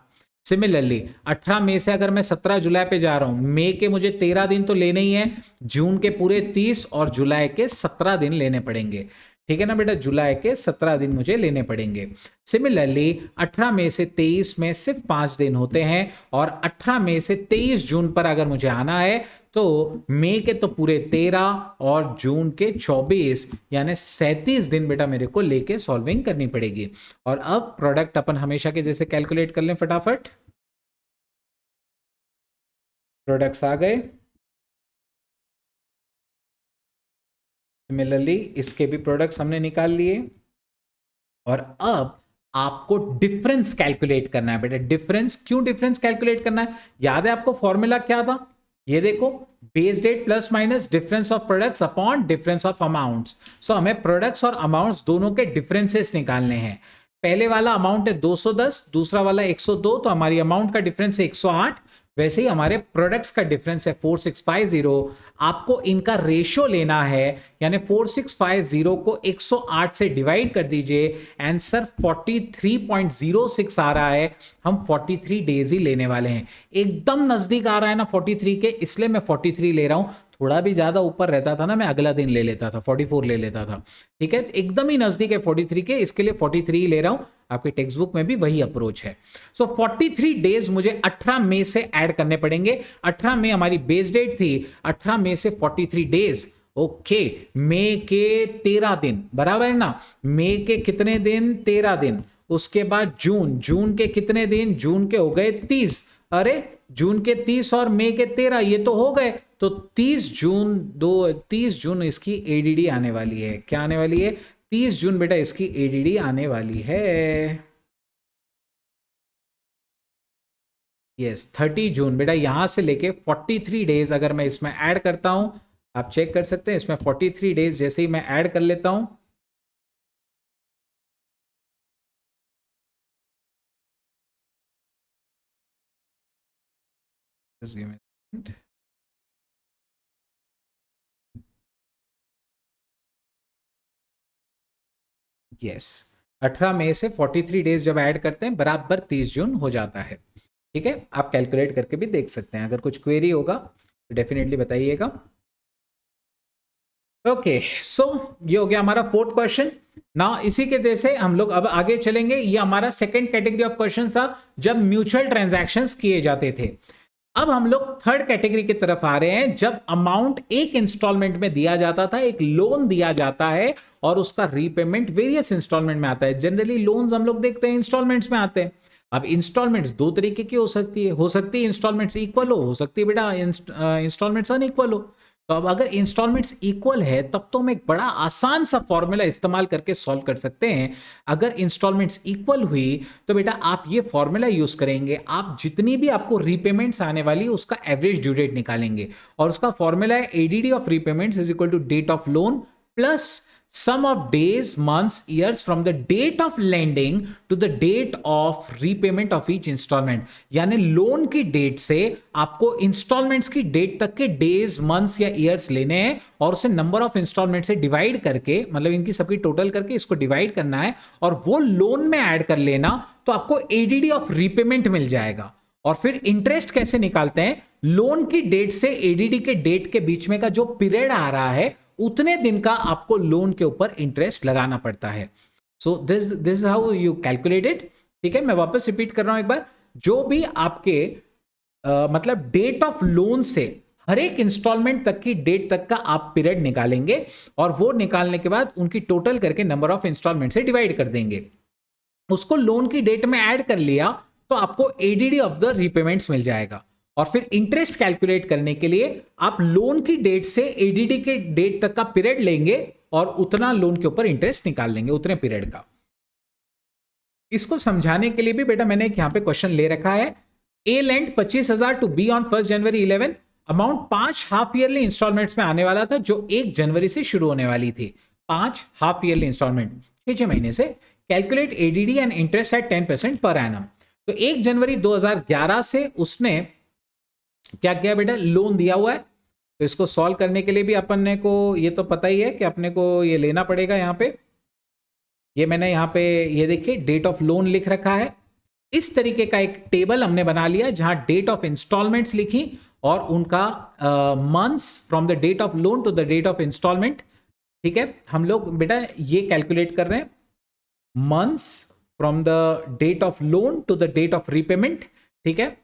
सिमिलरली 18 मई से अगर मैं 17 जुलाई पे जा रहा हूं, मई के मुझे 13 दिन तो लेने ही है, जून के पूरे 30 और जुलाई के 17 दिन लेने पड़ेंगे। ठीक है ना बेटा, जुलाई के 17 दिन मुझे लेने पड़ेंगे। सिमिलरली 18 मई से 23 में सिर्फ 5 दिन होते हैं, और 18 मई से 23 जून पर अगर मुझे आना है तो मई के तो पूरे 13 और जून के 24 यानी 37 दिन बेटा मेरे को लेके सॉल्विंग करनी पड़ेगी। और अब प्रोडक्ट अपन हमेशा के जैसे कैलकुलेट कर लें फटाफट। प्रोडक्ट्स आ गए। सिमिलरली इसके भी प्रोडक्ट्स हमने निकाल लिए, और अब आपको डिफरेंस कैलकुलेट करना है बेटा। डिफरेंस, क्यों डिफरेंस कैलकुलेट करना है? याद है आपको फॉर्मूला क्या था? ये देखो, base date plus minus difference of products upon difference of amounts. So हमें प्रोडक्ट्स और अमाउंट्स दोनों के डिफरेंसेस निकालने हैं। पहले वाला अमाउंट है 210, दूसरा वाला 102, तो हमारी अमाउंट का डिफरेंस है 108। वैसे ही हमारे प्रोडक्ट्स का डिफरेंस है 4650। आपको इनका रेशियो लेना है, यानी 4650 को 108 से डिवाइड कर दीजिए, आंसर 43.06 आ रहा है। हम 43 डेज ही लेने वाले हैं, एकदम नजदीक आ रहा है ना 43 के, इसलिए मैं 43 ले रहा हूं। थोड़ा भी ज्यादा ऊपर रहता था ना, मैं अगला दिन ले लेता था, 44 ले लेता था। ठीक है, एकदम ही नजदीक है 43 के, इसके लिए 43 ले रहा हूं। आपके टेक्स्ट बुक में भी वही अप्रोच है। सो 43 डेज मुझे 18 मई से ऐड करने पड़ेंगे। 18 मई हमारी बेस डेट थी, 18 मई से 43 डेज। ओके, मई के 13 दिन, बराबर है ना। मई के कितने दिन? 13 दिन। उसके बाद जून, जून के कितने दिन? जून के हो गए 30। अरे जून के 30 और मई के 13 ये तो हो गए, तो 30 जून इसकी एडीडी आने वाली है। क्या आने वाली है? 30 जून बेटा इसकी एडीडी आने वाली है। यस 30 जून बेटा, यहां से लेके 43 डेज अगर मैं इसमें ऐड करता हूं, आप चेक कर सकते हैं इसमें 43 डेज जैसे ही मैं ऐड कर लेता हूं, just give me a second. Yes 18 मई से 43 डेज जब ऐड करते हैं बराबर 30 जून हो जाता है। ठीक है, आप कैलकुलेट करके भी देख सकते हैं, अगर कुछ क्वेरी होगा तो डेफिनेटली बताइएगा। ओके, सो ये हो गया हमारा 4th क्वेश्चन ना। इसी के जैसे हम लोग अब आगे चलेंगे। ये हमारा सेकंड कैटेगरी ऑफ क्वेश्चन था जब म्यूचुअल ट्रांजैक्शंस किए जाते थे। अब हम लोग थर्ड कैटेगरी की तरफ आ रहे हैं, जब अमाउंट एक इंस्टॉलमेंट में दिया जाता था, एक लोन दिया जाता है और उसका रीपेमेंट वेरियस इंस्टॉलमेंट में आता है। जनरली लोन्स हम लोग देखते हैं इंस्टॉलमेंट्स में आते हैं। अब इंस्टॉलमेंट्स दो तरीके की हो सकती है इंस्टॉलमेंट्स इक्वल हो सकती है बेटा इंस्टॉलमेंट्स अनइक्वल हो। तो अब अगर इंस्टॉलमेंट्स इक्वल है तब तो हम एक बड़ा आसान सा फॉर्मूला इस्तेमाल करके सॉल्व कर सकते हैं। अगर इंस्टॉलमेंट्स इक्वल हुई तो बेटा आप ये फॉर्मूला यूज करेंगे, आप जितनी भी आपको रीपेमेंट्स आने वाली उसका एवरेज ड्यू डेट निकालेंगे, और उसका फॉर्मूला है ADD of repayments is equal to date of loan plus sum of days, months, years from the date of lending to the date of repayment of each installment। यानी लोन की डेट से आपको इंस्टॉलमेंट्स की डेट तक के डेज, मंथ्स या ईयर्स लेने हैं और उसे नंबर ऑफ इंस्टॉलमेंट से डिवाइड करके, मतलब इनकी सबकी टोटल करके इसको डिवाइड करना है और वो लोन में ऐड कर लेना, तो आपको एडीडी ऑफ रीपेमेंट मिल जाएगा। और फिर इंटरेस्ट कैसे निकालते हैं, लोन की डेट से एडीडी के डेट के बीच में का जो पीरियड आ रहा है उतने दिन का आपको लोन के ऊपर इंटरेस्ट लगाना पड़ता है। So this how you calculated. ठीक है, मैं वापस रिपीट कर रहा हूं एक बार, जो भी आपके मतलब डेट ऑफ लोन से हर एक इंस्टॉलमेंट तक की डेट तक का आप पीरियड निकालेंगे और वो निकालने के बाद उनकी टोटल करके नंबर ऑफ इंस्टॉलमेंट से डिवाइड कर देंगे, उसको लोन की डेट में ऐड कर लिया तो आपको एडीडी ऑफ द रीपेमेंट्स मिल जाएगा। और फिर इंटरेस्ट कैलकुलेट करने के लिए आप लोन की डेट से एडीडी के डेट तक का पीरियड लेंगे और उतना लोन के ऊपर इंटरेस्ट निकाल लेंगे, उतने पीरियड का। इसको समझाने के लिए भी बेटा मैंने एक यहां पे क्वेश्चन ले रखा है। A lend 25,000 to B on 1 January 11, amount 5 half yearly instalments में आने वाला था जो 1 जनवरी से शुरू होने वाली थी। 5 हाफ ईयरली इंस्टॉलमेंट 6 महीने से। Calculate ADD and interest eight 10% per annum. तो 1 जनवरी 2011 से उसने क्या किया बेटा, लोन दिया हुआ है। तो इसको सॉल्व करने के लिए भी अपने को ये तो पता ही है कि अपने को ये लेना पड़ेगा। यहाँ पे ये मैंने यहाँ पे ये देखिए डेट ऑफ लोन लिख रखा है। इस तरीके का एक टेबल हमने बना लिया जहां डेट ऑफ इंस्टॉलमेंट्स लिखी और उनका months from the date of loan to the date of installment. ठीक है, हम लोग बेटा ये कैलकुलेट कर रहे हैं months from the date of loan to the date of repayment. ठीक है,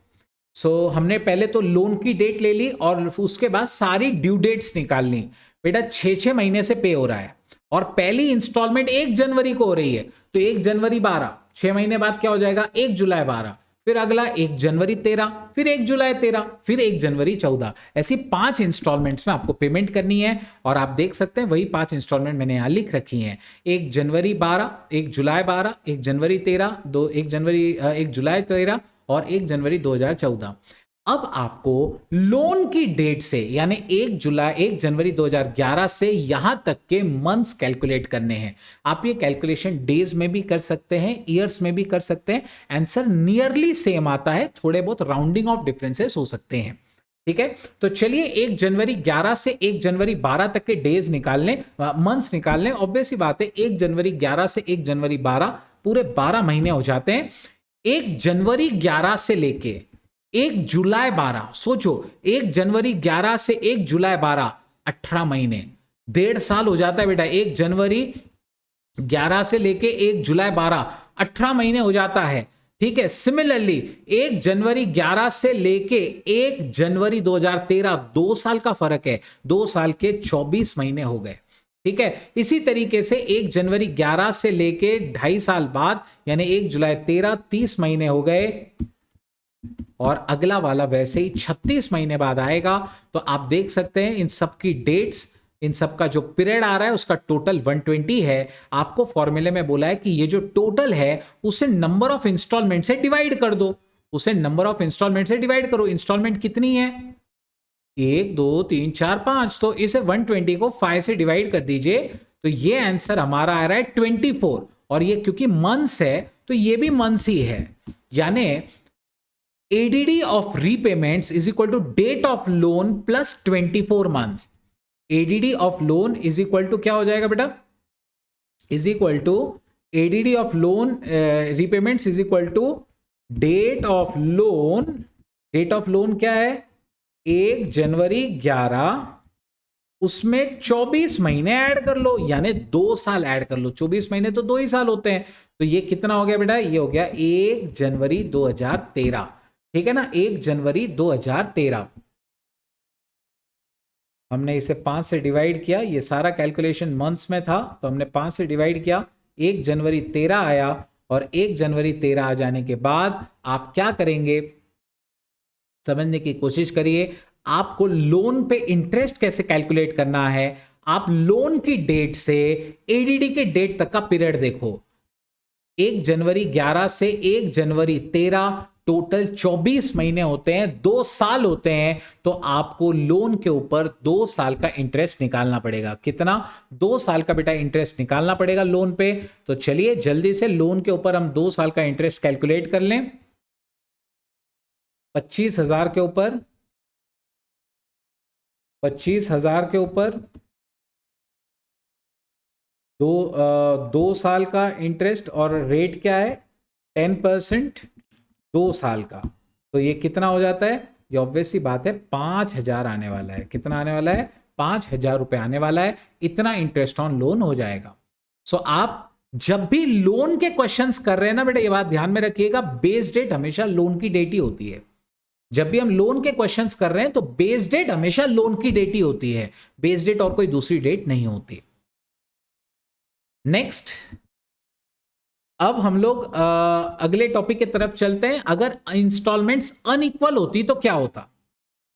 सो हमने पहले तो लोन की डेट ले ली और उसके बाद सारी ड्यू डेट्स निकाल ली। बेटा 6 महीने से पे हो रहा है और पहली इंस्टॉलमेंट 1 जनवरी को हो रही है, तो 1 जनवरी 12, 6 महीने बाद क्या हो जाएगा 1 जुलाई 12, फिर अगला 1 जनवरी 13, फिर 1 जुलाई 13, फिर 1 जनवरी 14। ऐसी 5 इंस्टॉलमेंट्स में आपको पेमेंट करनी है। और आप देख सकते हैं वही 5 इंस्टॉलमेंट मैंने यहां लिख रखी हैं, 1 जनवरी 12, 1 जुलाई 12, 1 जनवरी 13, 1 जुलाई 13 और 1 जनवरी 2014। अब आपको लोन की डेट से यानी 1 जनवरी 2011 से यहां तक के मंथ्स कैलकुलेट करने हैं। आप ये कैलकुलेशन डेज में भी कर सकते हैं, ईयर्स में भी कर सकते हैं। आंसर नियरली सेम आता है, थोड़े बहुत राउंडिंग ऑफ डिफरेंसेस हो सकते हैं। ठीक है, तो चलिए 1 जनवरी 11 से 1 जनवरी 12 तक के डेज निकाल लें, मंथ्स निकाल लें। ऑब्वियस ही बात है 1 जनवरी 11 से 1 जनवरी 12 पूरे 12 महीने हो जाते हैं। 1 जनवरी 11 से लेके 1 जुलाई 12, सोचो 1 जनवरी 11 से 1 जुलाई 12, 18 महीने, 1.5 साल हो जाता है बेटा। 1 जनवरी 11 से लेके 1 जुलाई 12, 18 महीने हो जाता है। ठीक है, सिमिलरली 1 जनवरी 11 से लेके 1 जनवरी 2013, 2 साल का फर्क है, 2 साल के 24 महीने हो गए। ठीक है, इसी तरीके से 1 जनवरी 11 से लेके 2.5 साल बाद यानी 1 जुलाई 13, 30 महीने हो गए और अगला वाला वैसे ही 36 महीने बाद आएगा। तो आप देख सकते हैं इन सब की डेट्स, इन सब का जो पीरियड आ रहा है उसका टोटल 120 है। आपको फॉर्मूले में बोला है कि ये जो टोटल है उसे नंबर ऑफ इंस्टॉलमेंट से डिवाइड कर दो, उसे नंबर ऑफ इंस्टॉलमेंट से डिवाइड करो। इंस्टॉलमेंट कितनी है 1 2 3 4 5, तो इसे 120 को 5 से डिवाइड कर दीजिए तो ये आंसर हमारा आ रहा है 24। और ये क्योंकि मंथ्स है तो ये भी मंथ्स ही है, यानी ADD of repayments is equal to date of loan plus 24 months. ADD of loan is equal to क्या हो जाएगा बेटा, is equal to ADD of loan repayments is equal to date of loan. Date of loan क्या है 1 जनवरी 11, उसमें 24 महीने ऐड कर लो यानी 2 साल ऐड कर लो। 24 महीने तो 2 ही साल होते हैं, तो ये कितना हो गया बेटा, ये हो गया 1 जनवरी 2013। ठीक है ना, 1 जनवरी 2013। हमने इसे 5 से डिवाइड किया, ये सारा कैलकुलेशन मंथ्स में था तो हमने 5 से डिवाइड किया, 1 जनवरी 13 आया। और 1 जनवरी 13 आ जाने के बाद आप क्या करेंगे, समझने की कोशिश करिए। आपको लोन पे इंटरेस्ट कैसे कैलकुलेट करना है, आप लोन की डेट से एडीडी के डेट तक का पीरियड देखो। 1 जनवरी 11 से 1 जनवरी 13, टोटल 24 महीने होते हैं, 2 साल होते हैं। तो आपको लोन के ऊपर 2 साल का इंटरेस्ट निकालना पड़ेगा। कितना? 2 साल का बेटा इंटरेस्ट निकालना पड़ेगा लोन पे। तो चलिए जल्दी से लोन के ऊपर हम 2 साल का इंटरेस्ट कैलकुलेट कर लें। 25,000 के ऊपर 25,000 के ऊपर 2 साल का इंटरेस्ट और रेट क्या है? 10%, 2 साल का। तो ये कितना हो जाता है? ये ऑब्वियसली बात है 5,000 आने वाला है। कितना आने वाला है? 5,000 रुपए आने वाला है। इतना इंटरेस्ट ऑन लोन हो जाएगा। सो आप जब भी लोन के क्वेश्चंस कर रहे हैं ना बेटा, ये बात ध्यान में रखिएगा, बेस डेट हमेशा लोन की डेट ही होती है। जब भी हम लोन के क्वेश्चंस कर रहे हैं तो बेस डेट हमेशा लोन की डेट ही होती है, बेस डेट और कोई दूसरी डेट नहीं होती। नेक्स्ट, अब हम लोग अगले टॉपिक की तरफ चलते हैं। अगर इंस्टॉलमेंट्स अनइक्वल होती तो क्या होता?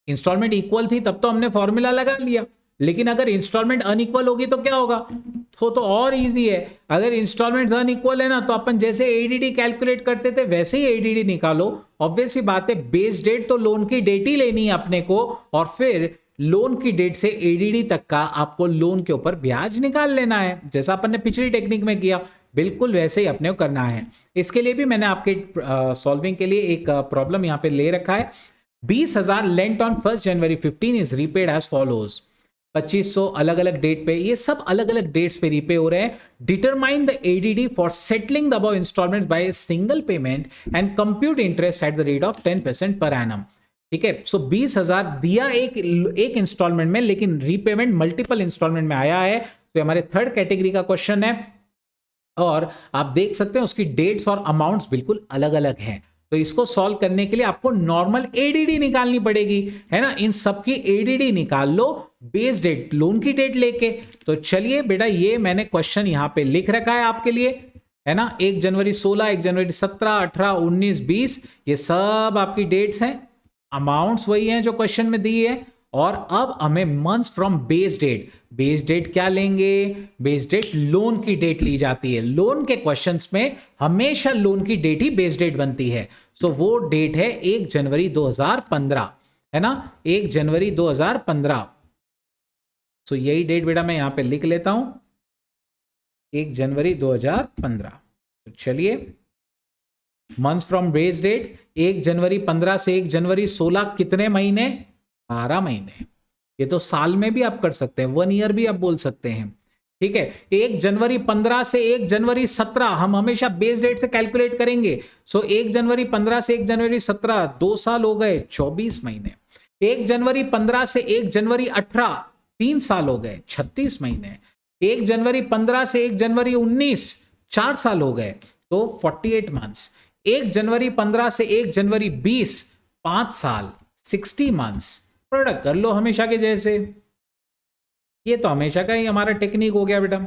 इंस्टॉलमेंट इक्वल थी तब तो हमने फॉर्मूला लगा लिया, लेकिन अगर इंस्टॉलमेंट अनइक्वल होगी तो क्या होगा? तो और इजी है। अगर इंस्टॉलमेंट अनइक्वल है ना, तो अपन जैसे एडीडी कैलकुलेट करते थे वैसे ही एडीडी निकालो। ऑब्वियसली बात है, बेस डेट तो लोन की डेट ही लेनी है अपने को, और फिर लोन की डेट से एडीडी तक का आपको लोन के ऊपर ब्याज निकाल लेना है, जैसा अपन ने पिछली टेक्निक में किया। बिल्कुल वैसे ही अपने को करना है। इसके लिए भी मैंने आपके सॉल्विंग के लिए एक प्रॉब्लम यहां पे ले रखा है। 20,000 lent on 1 January 15 is repaid as follows. 2500 अलग अलग डेट पे, ये सब अलग अलग डेट्स पे रीपे हो रहे हैं। Determine the ADD for settling the above installment by a single payment and compute interest at the rate of 10% per annum. ठीक है, सो 20,000 दिया एक इंस्टॉलमेंट में, लेकिन रीपेमेंट मल्टीपल इंस्टॉलमेंट में आया है। तो हमारे थर्ड कैटेगरी का क्वेश्चन है, और आप देख सकते हैं उसकी डेट्स और अमाउंट्स बिल्कुल अलग अलग हैं। तो इसको सॉल्व करने के लिए आपको नॉर्मल एडीडी निकालनी पड़ेगी, है ना। इन सबकी एडीडी निकाल लो बेस डेट, लोन की डेट लेके। तो चलिए बेटा, ये मैंने क्वेश्चन यहां पे लिख रखा है आपके लिए, है ना। 1 जनवरी 16, 1 जनवरी 17, 18, 19, 20, ये सब आपकी डेट्स हैं। अमाउंट्स वही हैं जो क्वेश्चन में दी है। और अब हमें months from base date, base date क्या लेंगे? बेस डेट लोन की डेट ली जाती है। लोन के क्वेश्चंस में हमेशा लोन की डेट ही बेस डेट बनती है। सो वो डेट है 1 जनवरी 2015, है ना, 1 जनवरी 2015। सो यही डेट बेटा मैं यहां पे लिख लेता हूं, 1 जनवरी 2015। तो चलिए, months from base date 1 January 15 से 1 जनवरी 16, कितने महीने? 12 महीने। ये तो साल में भी आप कर सकते हैं, 1 ईयर भी आप बोल सकते हैं। ठीक है, 1 जनवरी 15 से 1 जनवरी 17 हम हमेशा बेस डेट से कैलकुलेट करेंगे। सो 1 जनवरी 15 से 1 जनवरी 17, 2 साल हो गए, 24 महीने। 1 जनवरी 15 से 1 जनवरी 18, 3 साल हो गए, 36 महीने। 1 जनवरी 15 से 1 जनवरी 19, 4 साल हो गए, तो 48 मंथ्स। 1 जनवरी 15 से 1 जनवरी 20, 5 साल, 60 मंथ्स। प्रोडक्ट कर लो हमेशा के जैसे। ये तो हमेशा का ही हमारा टेक्निक हो गया बेटा,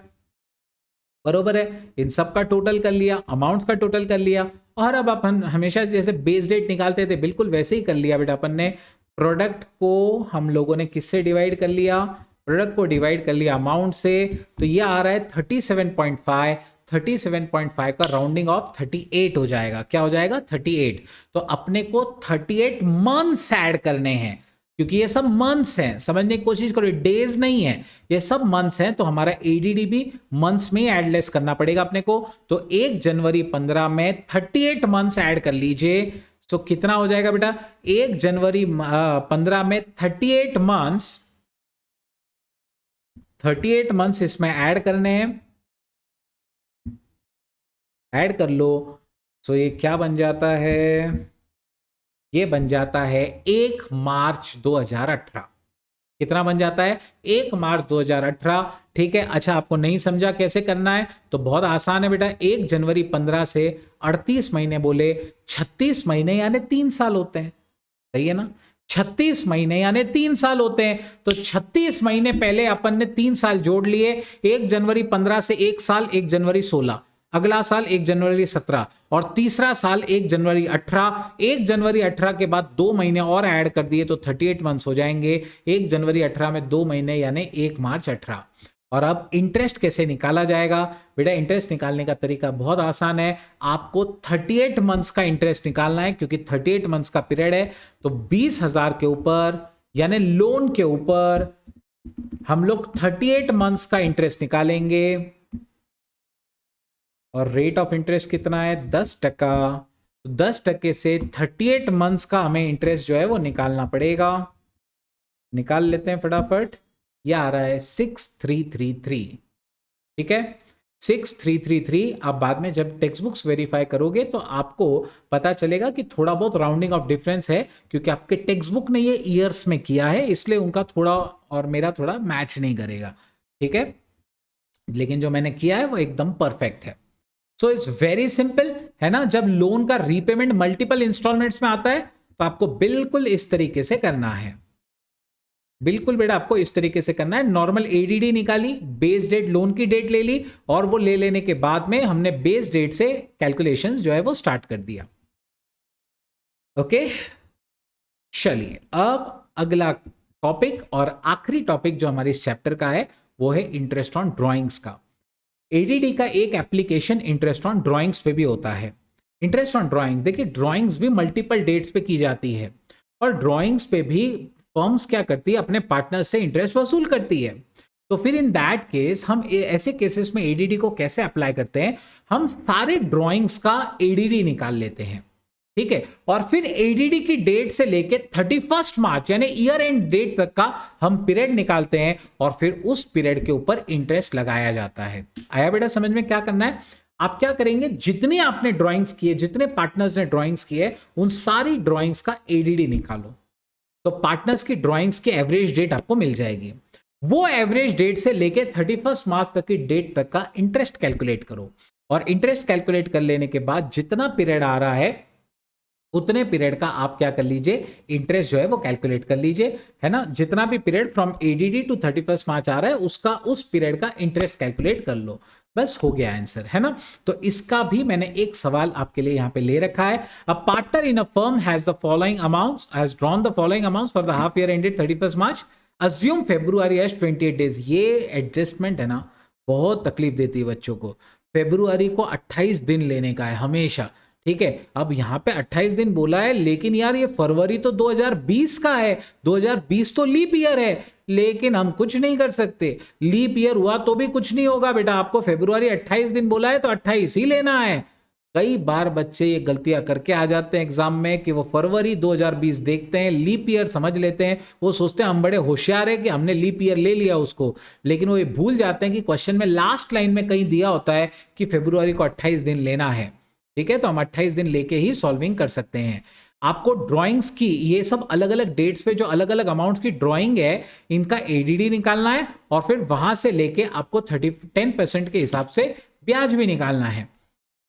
बरोबर है। इन सब का टोटल कर लिया, अमाउंट्स का टोटल कर लिया, और अब अपन हमेशा जैसे बेस डेट निकालते थे बिल्कुल वैसे ही कर लिया बेटा अपन ने। प्रोडक्ट को हम लोगों ने किससे डिवाइड कर लिया? प्रोडक्ट को डिवाइड कर लिया अमाउंट से। तो ये आ रहा है 37.5, 37.5 का राउंडिंग ऑफ 38 हो जाएगा। क्या हो जाएगा? 38। तो अपने को 38 मंथ्स ऐड करने हैं, क्योंकि ये सब मंथ्स हैं, समझने की कोशिश करो, डेज नहीं है, ये सब मंथ्स हैं। तो हमारा एडीडी भी मंथ्स में ही ऐड लेस करना पड़ेगा अपने को। तो 1 जनवरी 15 में 38 मंथ्स ऐड कर लीजिए। तो कितना हो जाएगा बेटा? 1 जनवरी 15 में 38 मंथ्स इसमें ऐड करने हैं, ऐड कर लो। तो ये क्या बन जाता है? ये बन जाता है 1 मार्च 2018। कितना बन जाता है? 1 मार्च 2018। ठीक है, अच्छा आपको नहीं समझा कैसे करना है? तो बहुत आसान है बेटा। 1 जनवरी 15 से 38 महीने बोले, 36 महीने यानी 3 साल होते हैं, सही है ना। 36 महीने यानी 3 साल होते हैं। तो 36 महीने पहले अपन ने 3 साल जोड़ लिए। 1 जनवरी 15 से 1 साल, 1 जनवरी 16। अगला साल 1 जनवरी 17 और तीसरा साल 1 जनवरी 18। 1 जनवरी 18 के बाद 2 महीने और ऐड कर दिए तो 38 मंथ्स हो जाएंगे। 1 जनवरी 18 में 2 महीने यानी 1 मार्च 18। और अब इंटरेस्ट कैसे निकाला जाएगा? बेटा इंटरेस्ट निकालने का तरीका बहुत आसान है। आपको 38 मंथ्स का इंटरेस्ट निकालना है, क्योंकि 38 मंथ्स का पीरियड है। तो 20,000 के ऊपर यानी लोन के ऊपर हम लोग 38 मंथ्स का इंटरेस्ट निकालेंगे। और रेट ऑफ इंटरेस्ट कितना है? 10%। 10% से 38 मंथ्स का हमें इंटरेस्ट जो है वो निकालना पड़ेगा। निकाल लेते हैं फटाफट। यह आ रहा है 6333। ठीक है, 6333। आप बाद में जब टेक्स्ट बुक्स वेरीफाई करोगे तो आपको पता चलेगा कि थोड़ा बहुत राउंडिंग ऑफ डिफरेंस है, क्योंकि आपके टेक्स्ट बुक ने ये ईयर्स में किया है, इसलिए उनका थोड़ा और मेरा थोड़ा मैच नहीं करेगा। ठीक है, लेकिन जो मैंने किया है वो एकदम परफेक्ट है। सो इट्स वेरी सिंपल, है ना। जब लोन का रीपेमेंट मल्टीपल इंस्टॉलमेंट्स में आता है तो आपको बिल्कुल इस तरीके से करना है। बिल्कुल बेटा आपको इस तरीके से करना है। नॉर्मल एडीडी निकाली, बेस डेट लोन की डेट ले ली, और वो ले लेने के बाद में हमने बेस डेट से कैलकुलेशंस जो है वो स्टार्ट कर दिया। ओके, चलिए अब अगला टॉपिक और आखिरी टॉपिक जो हमारे इस चैप्टर का है वो है इंटरेस्ट ऑन ड्राइंग्स का। एडीडी का एक एप्लीकेशन इंटरेस्ट ऑन ड्राइंग्स पे भी होता है। इंटरेस्ट ऑन ड्राइंग्स, देखिए ड्राइंग्स भी मल्टीपल डेट्स पे की जाती है, और ड्राइंग्स पे भी फर्म्स क्या करती है, अपने पार्टनर से इंटरेस्ट वसूल करती है। तो फिर इन दैट केस हम ऐसे केसेस में एडीडी को कैसे अप्लाई करते हैं? हम सारे ड्राइंग्स का एडीडी निकाल लेते हैं। ठीक है, और फिर एडीडी की डेट से लेके 31 मार्च यानी ईयर एंड डेट तक का हम पीरियड निकालते हैं, और फिर उस पीरियड के ऊपर इंटरेस्ट लगाया जाता है। आया बेटा समझ में? क्या करना है, आप क्या करेंगे, जितनी आपने ड्राइंग्स किए, जितने पार्टनर्स ने ड्राइंग्स किए, उन सारी ड्राइंग्स का एडीडी निकालो। तो पार्टनर्स की ड्राइंग्स की एवरेज डेट आपको मिल जाएगी। वो एवरेज डेट से लेके 31 मार्च तक की डेट तक का इंटरेस्ट कैलकुलेट करो, और इंटरेस्ट कैलकुलेट कर लेने के बाद जितना पीरियड आ रहा है उतने पीरियड का आप क्या कर लीजिए, इंटरेस्ट जो है वो कैलकुलेट कर लीजिए, है ना। जितना भी पीरियड फ्रॉम एडीडी टू 31 मार्च आ रहा है उसका उस पीरियड का इंटरेस्ट कैलकुलेट कर लो, बस हो गया आंसर, है ना। तो इसका भी मैंने एक सवाल आपके लिए यहां पे ले रखा है। A partner in a firm has the following amounts, has drawn the following amounts for the half year ended 31 March, assume February as 28 days. ये एडजस्टमेंट है ना, बहुत तकलीफ देती है बच्चों को। फेब्रुआरी को 28 दिन लेने का है हमेशा। ठीक है, अब यहां पे 28 दिन बोला है, लेकिन यार ये फरवरी तो 2020 का है, 2020 तो लीप ईयर है, लेकिन हम कुछ नहीं कर सकते। लीप ईयर हुआ तो भी कुछ नहीं होगा बेटा, आपको फेब्रुआरी 28 दिन बोला है तो 28 ही लेना है। कई बार बच्चे ये गलतियां करके आ जाते हैं एग्जाम में कि वो फरवरी 2020 देखते हैं, लीप ईयर समझ लेते हैं, वो सोचते हैं हम बड़े होशियार है कि हमने लीप ईयर ले लिया उसको, लेकिन वो ये भूल जाते हैं कि क्वेश्चन में लास्ट लाइन में कहीं दिया होता है कि फेब्रुआरी को 28 दिन लेना है। ठीक है, तो हम 28 दिन लेके ही सॉल्विंग कर सकते हैं। आपको ड्राइंग्स की ये सब अलग अलग डेट्स पे जो अलग अलग अमाउंट्स की ड्राइंग है, इनका एडीडी निकालना है, और फिर वहां से लेके आपको 10% के हिसाब से ब्याज भी निकालना है।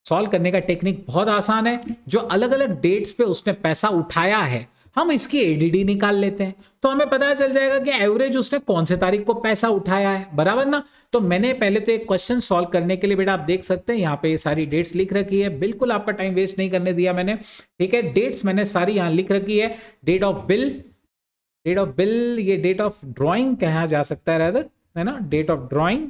सॉल्व करने का टेक्निक बहुत आसान है। जो अलग अलग डेट्स पे उसने पैसा उठाया है, हम इसकी एडीडी निकाल लेते हैं, तो हमें पता चल जाएगा कि एवरेज उसने कौन से तारीख को पैसा उठाया है, बराबर ना। तो मैंने पहले तो एक क्वेश्चन सॉल्व करने के लिए बेटा आप देख सकते हैं यहाँ पे ये सारी डेट्स लिख रखी है, बिल्कुल आपका टाइम वेस्ट नहीं करने दिया मैंने। ठीक है, डेट्स मैंने सारी यहाँ लिख रखी है। डेट ऑफ बिल, ये डेट ऑफ ड्रॉइंग कहा जा सकता है रादर, है ना, डेट ऑफ ड्रॉइंग।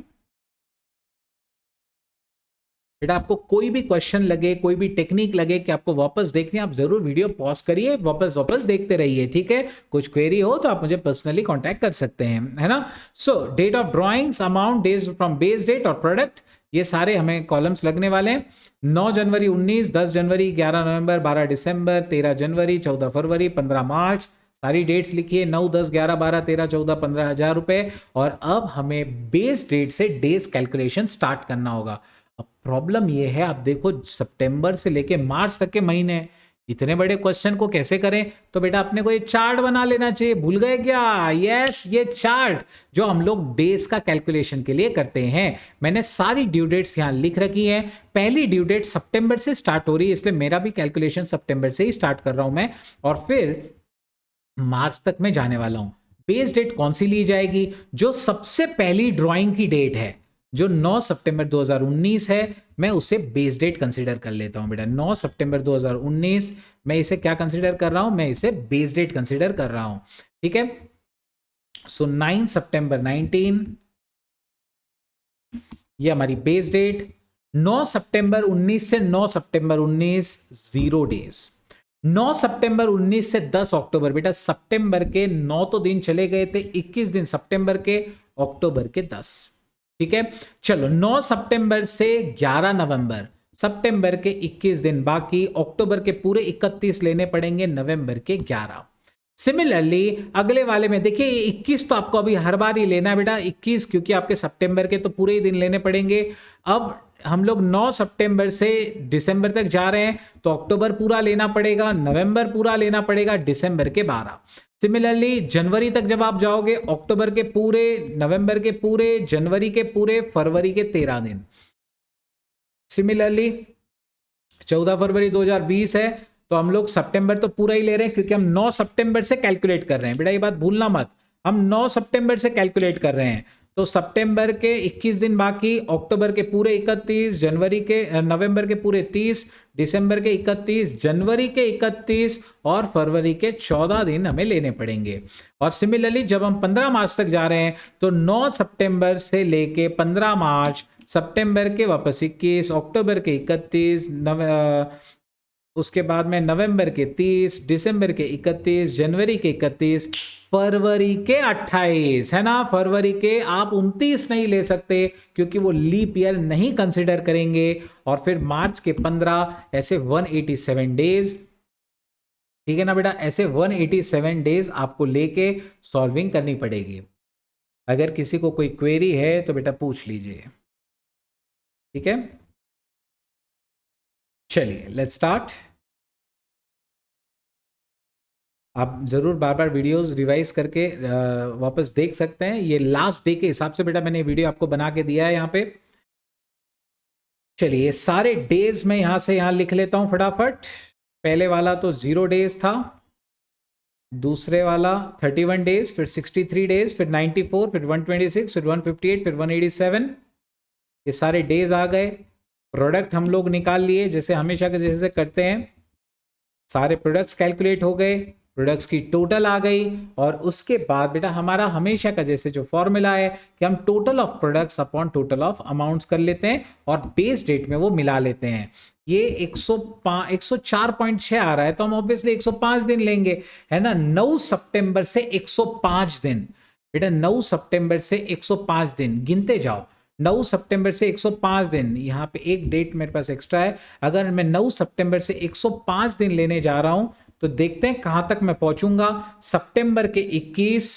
बेटा आपको कोई भी क्वेश्चन लगे, कोई भी टेक्निक लगे कि आपको वापस देखनी है, आप जरूर वीडियो पॉज करिए, वापस देखते रहिए। ठीक है, कुछ क्वेरी हो तो आप मुझे पर्सनली कांटेक्ट कर सकते हैं, है ना। So date of drawings, amount, days from base date और प्रोडक्ट, ये सारे हमें कॉलम्स लगने वाले हैं। 9 जनवरी 19, 10 जनवरी, 11 नवंबर, 12 दिसंबर, 13 जनवरी, 14 फरवरी, 15 मार्च, सारी डेट्स लिखिए। 9, 10, 11, 12, 13, 14, 15,000 रुपए। और अब हमें बेस डेट से डेज कैलकुलेशन स्टार्ट करना होगा। अब प्रॉब्लम ये है, आप देखो सितंबर से लेके मार्च तक के महीने, इतने बड़े क्वेश्चन को कैसे करें? तो बेटा अपने को ये चार्ट बना लेना चाहिए, भूल गए क्या? यस, ये चार्ट जो हम लोग डेज का कैलकुलेशन के लिए करते हैं। मैंने सारी ड्यू डेट्स यहां लिख रखी है। पहली ड्यू डेट सितंबर से स्टार्ट हो रही है, इसलिए मेरा भी कैलकुलेशन सितंबर से ही स्टार्ट कर रहा हूं मैं, और फिर मार्च तक में जाने वाला हूं। बेस डेट कौन सी ली जाएगी? जो सबसे पहली ड्राइंग की डेट है, जो 9 सितंबर 2019 है मैं उसे बेस डेट कंसीडर कर लेता हूं बेटा। 9 सितंबर 2019 मैं इसे क्या कंसीडर कर रहा हूं, मैं इसे बेस डेट कंसीडर कर रहा हूं, ठीक है। सो 9 सितंबर 19 ये हमारी बेस डेट। 9 सितंबर 19 से 9 सितंबर 19 0 डेज। 9 सितंबर 19 से 10 अक्टूबर बेटा, सितंबर के 9 तो दिन चले गए थे, 21 दिन सितंबर के, अक्टूबर के 10, ठीक है। चलो 9 सितंबर से 11 नवंबर, सितंबर के 21 दिन बाकी, अक्टूबर के पूरे 31 लेने पड़ेंगे, नवंबर के 11। सिमिलरली अगले वाले में देखिए 21 तो आपको अभी हर बार ही लेना है बेटा, 21 क्योंकि आपके सितंबर के तो पूरे ही दिन लेने पड़ेंगे। अब हम लोग 9 सितंबर से दिसंबर तक जा रहे हैं तो अक्टूबर पूरा लेना पड़ेगा, नवंबर पूरा लेना पड़ेगा, दिसंबर के 12। सिमिलरली जनवरी तक जब आप जाओगे, अक्टूबर के पूरे, नवंबर के पूरे, जनवरी के पूरे, फरवरी के 13 दिन। सिमिलरली 14 फरवरी 2020 है तो हम लोग सितंबर तो पूरा ही ले रहे हैं क्योंकि हम 9 सितंबर से कैलकुलेट कर रहे हैं बेटा, ये बात भूलना मत, हम 9 सितंबर से कैलकुलेट कर रहे हैं। तो सितंबर के 21 दिन बाकी, अक्टूबर के पूरे 31, जनवरी के, नवंबर के पूरे 30, दिसंबर के 31, जनवरी के 31 और फरवरी के 14 दिन हमें लेने पड़ेंगे। और सिमिलरली जब हम 15 मार्च तक जा रहे हैं तो 9 सितंबर से लेके 15 मार्च, सितंबर के वापस 21, अक्टूबर के 31, उसके बाद में नवंबर के 30, दिसंबर के 31, जनवरी के 31, फरवरी के 28, है ना। फरवरी के आप 29 नहीं ले सकते क्योंकि वो लीप ईयर नहीं कंसिडर करेंगे। और फिर मार्च के 15, ऐसे 187 डेज, ठीक है ना बेटा, ऐसे 187 डेज आपको लेके सॉल्विंग करनी पड़ेगी। अगर किसी को कोई क्वेरी है तो बेटा पूछ लीजिए, ठीक है। चलिए लेट्स स्टार्ट। आप ज़रूर बार बार वीडियोस रिवाइज करके वापस देख सकते हैं। ये लास्ट डे के हिसाब से बेटा मैंने वीडियो आपको बना के दिया है यहाँ पे। चलिए सारे डेज मैं यहाँ से यहाँ लिख लेता हूँ फटाफट। पहले वाला तो 0 डेज था, दूसरे वाला 31 डेज, फिर 63 डेज, फिर 94, फिर 126, फिर 158, फिर 187, ये सारे डेज आ गए। प्रोडक्ट हम लोग निकाल लिए जैसे हमेशा के जैसे करते हैं, सारे प्रोडक्ट्स कैलकुलेट हो गए, प्रोडक्ट्स की टोटल आ गई। और उसके बाद बेटा हमारा हमेशा का जैसे जो फॉर्मूला है कि हम total of products upon total of amounts कर लेते हैं और बेस डेट में वो मिला लेते हैं। ये 104.6 आ रहा है तो हम ऑब्वियसली 105 दिन लेंगे, है ना। 9 सितंबर से 105 दिन बेटा, 9 सितंबर से 105 दिन गिनते जाओ। 9 सितंबर से 105 दिन, यहाँ पे एक डेट मेरे पास एक्स्ट्रा है। अगर मैं 9 सितंबर से 105 दिन लेने जा रहा हूं तो देखते हैं कहां तक मैं पहुंचूंगा। सितंबर के 21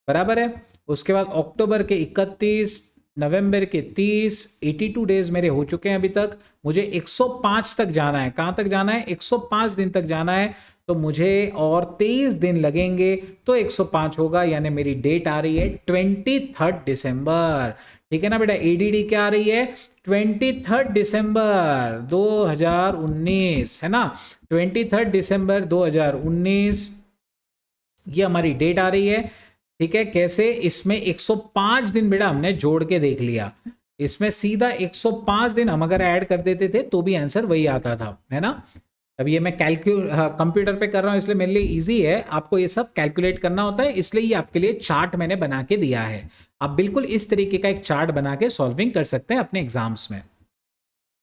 बराबर है, उसके बाद अक्टूबर के 31, नवंबर के 30, 82 डेज मेरे हो चुके हैं अभी तक। मुझे 105 तक जाना है। कहां तक जाना है? 105 दिन तक जाना है। तो मुझे और 23 दिन लगेंगे तो 105 होगा, यानी मेरी डेट आ रही है 23 दिसंबर, ठीक है ना बेटा। एडीडी क्या आ रही है? 23 दिसंबर 2019, है ना। 23 दिसंबर 2019 ये हमारी डेट आ रही है, ठीक है। कैसे? इसमें 105 दिन बेटा हमने जोड़ के देख लिया, इसमें सीधा 105 दिन हम अगर ऐड कर देते थे तो भी आंसर वही आता था, है ना। अब ये मैं कंप्यूटर पे कर रहा हूं इसलिए मेरे लिए इजी है, आपको ये सब कैलकुलेट करना होता है, इसलिए ये आपके लिए चार्ट मैंने बना के दिया है। आप बिल्कुल इस तरीके का एक चार्ट बना के सॉल्विंग कर सकते हैं अपने एग्जाम्स में।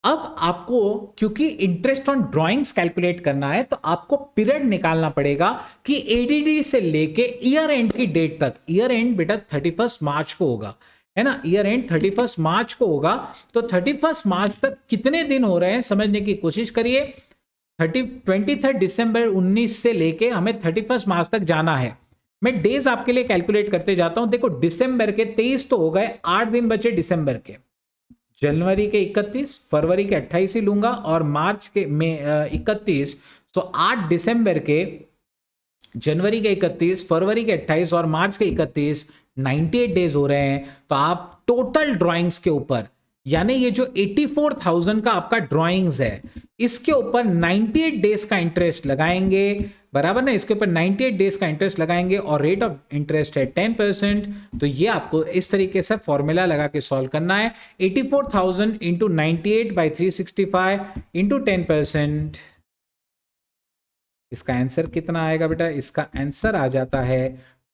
अब आपको क्योंकि इंटरेस्ट ऑन ड्राइंग्स कैलकुलेट करना है तो आपको पीरियड निकालना पड़ेगा कि एडीडी से लेके ईयर एंड की डेट तक। ईयर एंड बेटा 31 मार्च को होगा, है ना। ईयर एंड 31 मार्च को होगा, तो 31 मार्च तक कितने दिन हो रहे हैं समझने की कोशिश करिए। 23 दिसंबर 19 से लेके हमें 31 मार्च तक जाना है। मैं डेज आपके लिए कैलकुलेट करते जाता हूं। देखो दिसंबर के 23 तो हो गए, 8 दिन बचे दिसंबर के। जनवरी के 31, फरवरी के 28 ही लूंगा और मार्च के में 31, तो 8 दिसंबर के, जनवरी के 31, फरवरी के 28 और मार्च के 31, 98 डेज हो रहे हैं। तो आप टोटल ड्राइंग्स के ऊपर, यानी ये जो 84,000 का आपका ड्राइंग्स है इसके ऊपर 98 डेज का इंटरेस्ट लगाएंगे। बराबर ना, इसके ऊपर 98 डेज का इंटरेस्ट लगाएंगे और रेट ऑफ इंटरेस्ट है 10%। तो ये आपको इस तरीके से फॉर्मूला लगा के सॉल्व करना है। 84,000 इंटू 98 बाई 365 इंटू 10%। इसका आंसर कितना आएगा बेटा? इसका आंसर आ जाता है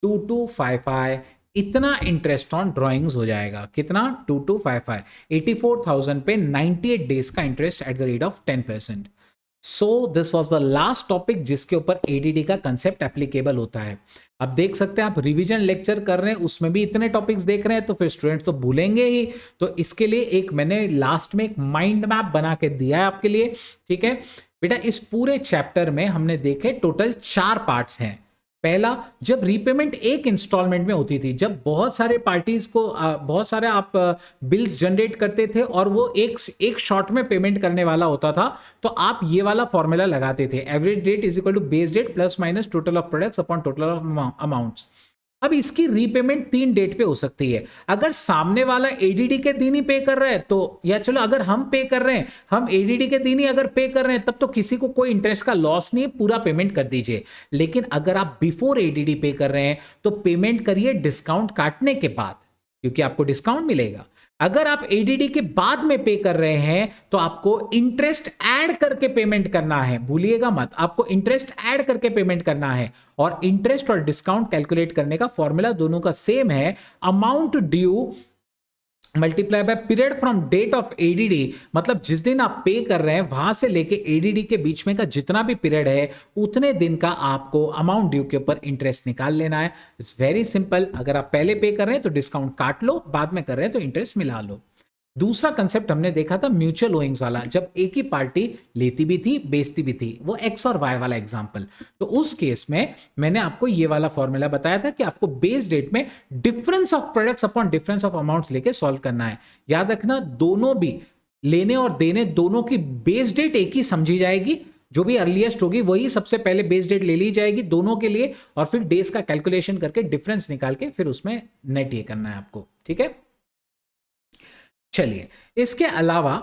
2255। इतना इंटरेस्ट ऑन ड्राइंग्स हो जाएगा। कितना? 2255। 84,000 पे 98 डेज का interest at the rate of 10%। So this was the last topic जिसके ऊपर एडीडी का कंसेप्ट एप्लीकेबल होता है। अब देख सकते हैं आप रिवीजन लेक्चर कर रहे हैं, उसमें भी इतने टॉपिक्स देख रहे हैं, तो फिर स्टूडेंट्स तो भूलेंगे ही। तो इसके लिए एक मैंने लास्ट में एक माइंड मैप बना के दिया है आपके लिए। ठीक है बेटा, इस पूरे चैप्टर में हमने देखे टोटल 4 पार्ट्स हैं। पहला, जब रीपेमेंट एक इंस्टॉलमेंट में होती थी, जब बहुत सारे पार्टीज को बहुत सारे आप बिल्स जनरेट करते थे और वो एक शॉट में पेमेंट करने वाला होता था, तो आप ये वाला फॉर्मूला लगाते थे, average date is equal to base date plus minus total of products upon total of amounts. अब इसकी रीपेमेंट 3 डेट पे हो सकती है। अगर सामने वाला एडीडी के दिन ही पे कर रहा है तो, या चलो अगर हम पे कर रहे हैं, हम एडीडी के दिन ही अगर पे कर रहे हैं, तब तो किसी को कोई इंटरेस्ट का लॉस नहीं है, पूरा पेमेंट कर दीजिए। लेकिन अगर आप बिफोर एडीडी पे कर रहे हैं तो पेमेंट करिए डिस्काउंट काटने के बाद, क्योंकि आपको डिस्काउंट मिलेगा। अगर आप एडीडी के बाद में पे कर रहे हैं तो आपको इंटरेस्ट ऐड करके पेमेंट करना है, भूलिएगा मत, आपको इंटरेस्ट ऐड करके पेमेंट करना है। और इंटरेस्ट और डिस्काउंट कैलकुलेट करने का फॉर्मूला दोनों का सेम है, amount due multiply by period from date of ADD. मतलब जिस दिन आप पे कर रहे हैं वहां से लेके एडीडी के बीच में का जितना भी पीरियड है, उतने दिन का आपको अमाउंट ड्यू के ऊपर इंटरेस्ट निकाल लेना है। It's very simple. अगर आप पहले पे कर रहे हैं तो डिस्काउंट काट लो, बाद में कर रहे हैं तो इंटरेस्ट मिला लो। दूसरा कंसेप्ट हमने देखा था म्यूचुअल ओइंग्स वाला, जब एक ही पार्टी लेती भी थी बेचती भी थी, वो एक्स और वाई वाला एग्जांपल। तो उस केस में मैंने आपको ये वाला फॉर्मूला बताया था कि आपको बेस डेट में difference of products upon difference of amounts लेके सॉल्व करना है। याद रखना, दोनों भी लेने और देने दोनों की बेस डेट एक ही समझी जाएगी, जो भी अर्लीस्ट होगी वही सबसे पहले बेस डेट ले ली जाएगी दोनों के लिए, और फिर डेज का कैलकुलेशन करके डिफरेंस निकाल के फिर उसमें नेट ये करना है आपको। ठीक है, चलिए इसके अलावा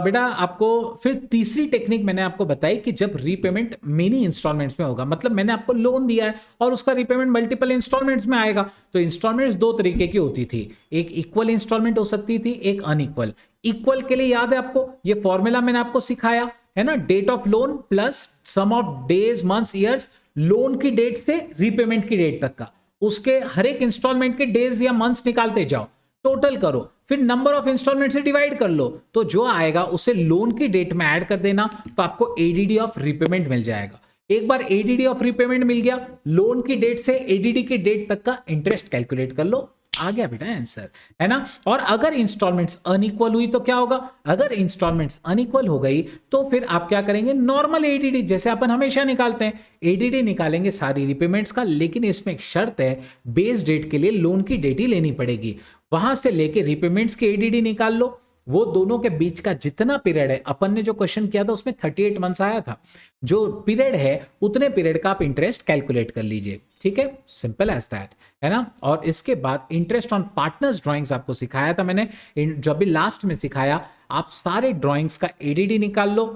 बेटा आपको फिर तीसरी टेक्निक मैंने आपको बताई कि जब रीपेमेंट मिनी इंस्टॉलमेंट्स में होगा, मतलब मैंने आपको लोन दिया है और उसका रीपेमेंट मल्टीपल इंस्टॉलमेंट्स में आएगा। तो इंस्टॉलमेंट्स 2 तरीके की होती थी, एक इक्वल इंस्टॉलमेंट हो सकती थी, एक अनइक्वल। इक्वल के लिए याद है आपको ये फॉर्मूला मैंने आपको सिखाया है ना, date of loan plus sum of days months years, loan की डेट से रीपेमेंट की डेट तक का, उसके हर एक इंस्टॉलमेंट के डेज या मंथ्स निकालते जाओ, टोटल करो, फिर नंबर ऑफ इंस्टॉलमेंट से डिवाइड कर लो, तो जो आएगा उसे लोन की डेट में ऐड कर देना, तो आपको एडीडी ऑफ रीपेमेंट मिल जाएगा। एक बार एडीडी ऑफ रीपेमेंट मिल गया, लोन की डेट से एडीडी की डेट तक का इंटरेस्ट कैलकुलेट कर लो, आ गया बेटा आंसर, है ना। और अगर इंस्टॉलमेंट्स अनइक्वल हुई तो क्या होगा? अगर इंस्टॉलमेंट्स अनइक्वल हो गई तो फिर आप क्या करेंगे? नॉर्मल एडीडी जैसे अपन हमेशा निकालते हैं, एडीडी निकालेंगे सारी रीपेमेंट्स का, लेकिन इसमें एक शर्त है, बेस डेट के लिए लोन की डेट ही लेनी पड़ेगी। वहां से लेके रीपेमेंट्स की एडीडी निकाल लो, वो दोनों के बीच का जितना पीरियड है, अपन ने जो क्वेश्चन किया था उसमें 38 मंथ्स आया था, जो पीरियड है उतने पीरियड का आप इंटरेस्ट कैलकुलेट कर लीजिए। ठीक है, सिंपल एज दैट, है ना। और इसके बाद इंटरेस्ट ऑन पार्टनर्स ड्राइंग्स आपको सिखाया था मैंने, जब भी लास्ट में सिखाया, आप सारे ड्राइंग्स का एडीडी निकाल लो।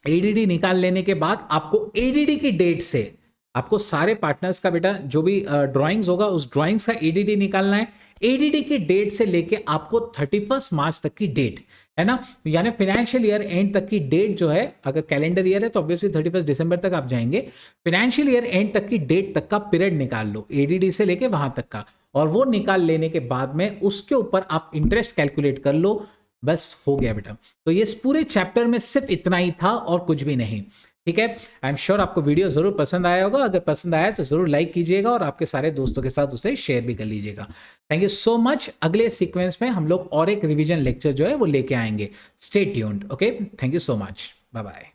एडीडी निकाल लेने के बाद आपको एडीडी की डेट से आपको सारे पार्टनर्स का बेटा जो भी ड्राइंग्स होगा उस ड्राइंग्स का एडीडी निकालना है। एडीडी की डेट से लेके आपको 31 मार्च तक की डेट, है ना, यानी फाइनेंशियल ईयर एंड तक की डेट जो है, अगर कैलेंडर ईयर है तो ऑब्वियसली 31 दिसंबर तक आप जाएंगे, फाइनेंशियल ईयर एंड तक की डेट तक का पीरियड निकाल लो एडीडी से लेके वहां तक का, और वो निकाल लेने के बाद में उसके ऊपर आप इंटरेस्ट कैलकुलेट कर लो, बस हो गया बेटा। तो ये पूरे चैप्टर में सिर्फ इतना ही था और कुछ भी नहीं। ठीक है, आई एम श्योर आपको वीडियो जरूर पसंद आया होगा, अगर पसंद आया तो जरूर लाइक कीजिएगा और आपके सारे दोस्तों के साथ उसे शेयर भी कर लीजिएगा। Thank you so much. अगले सीक्वेंस में हम लोग और एक रिवीजन लेक्चर जो है वो लेके आएंगे। Stay tuned. Okay, thank you so much, bye bye.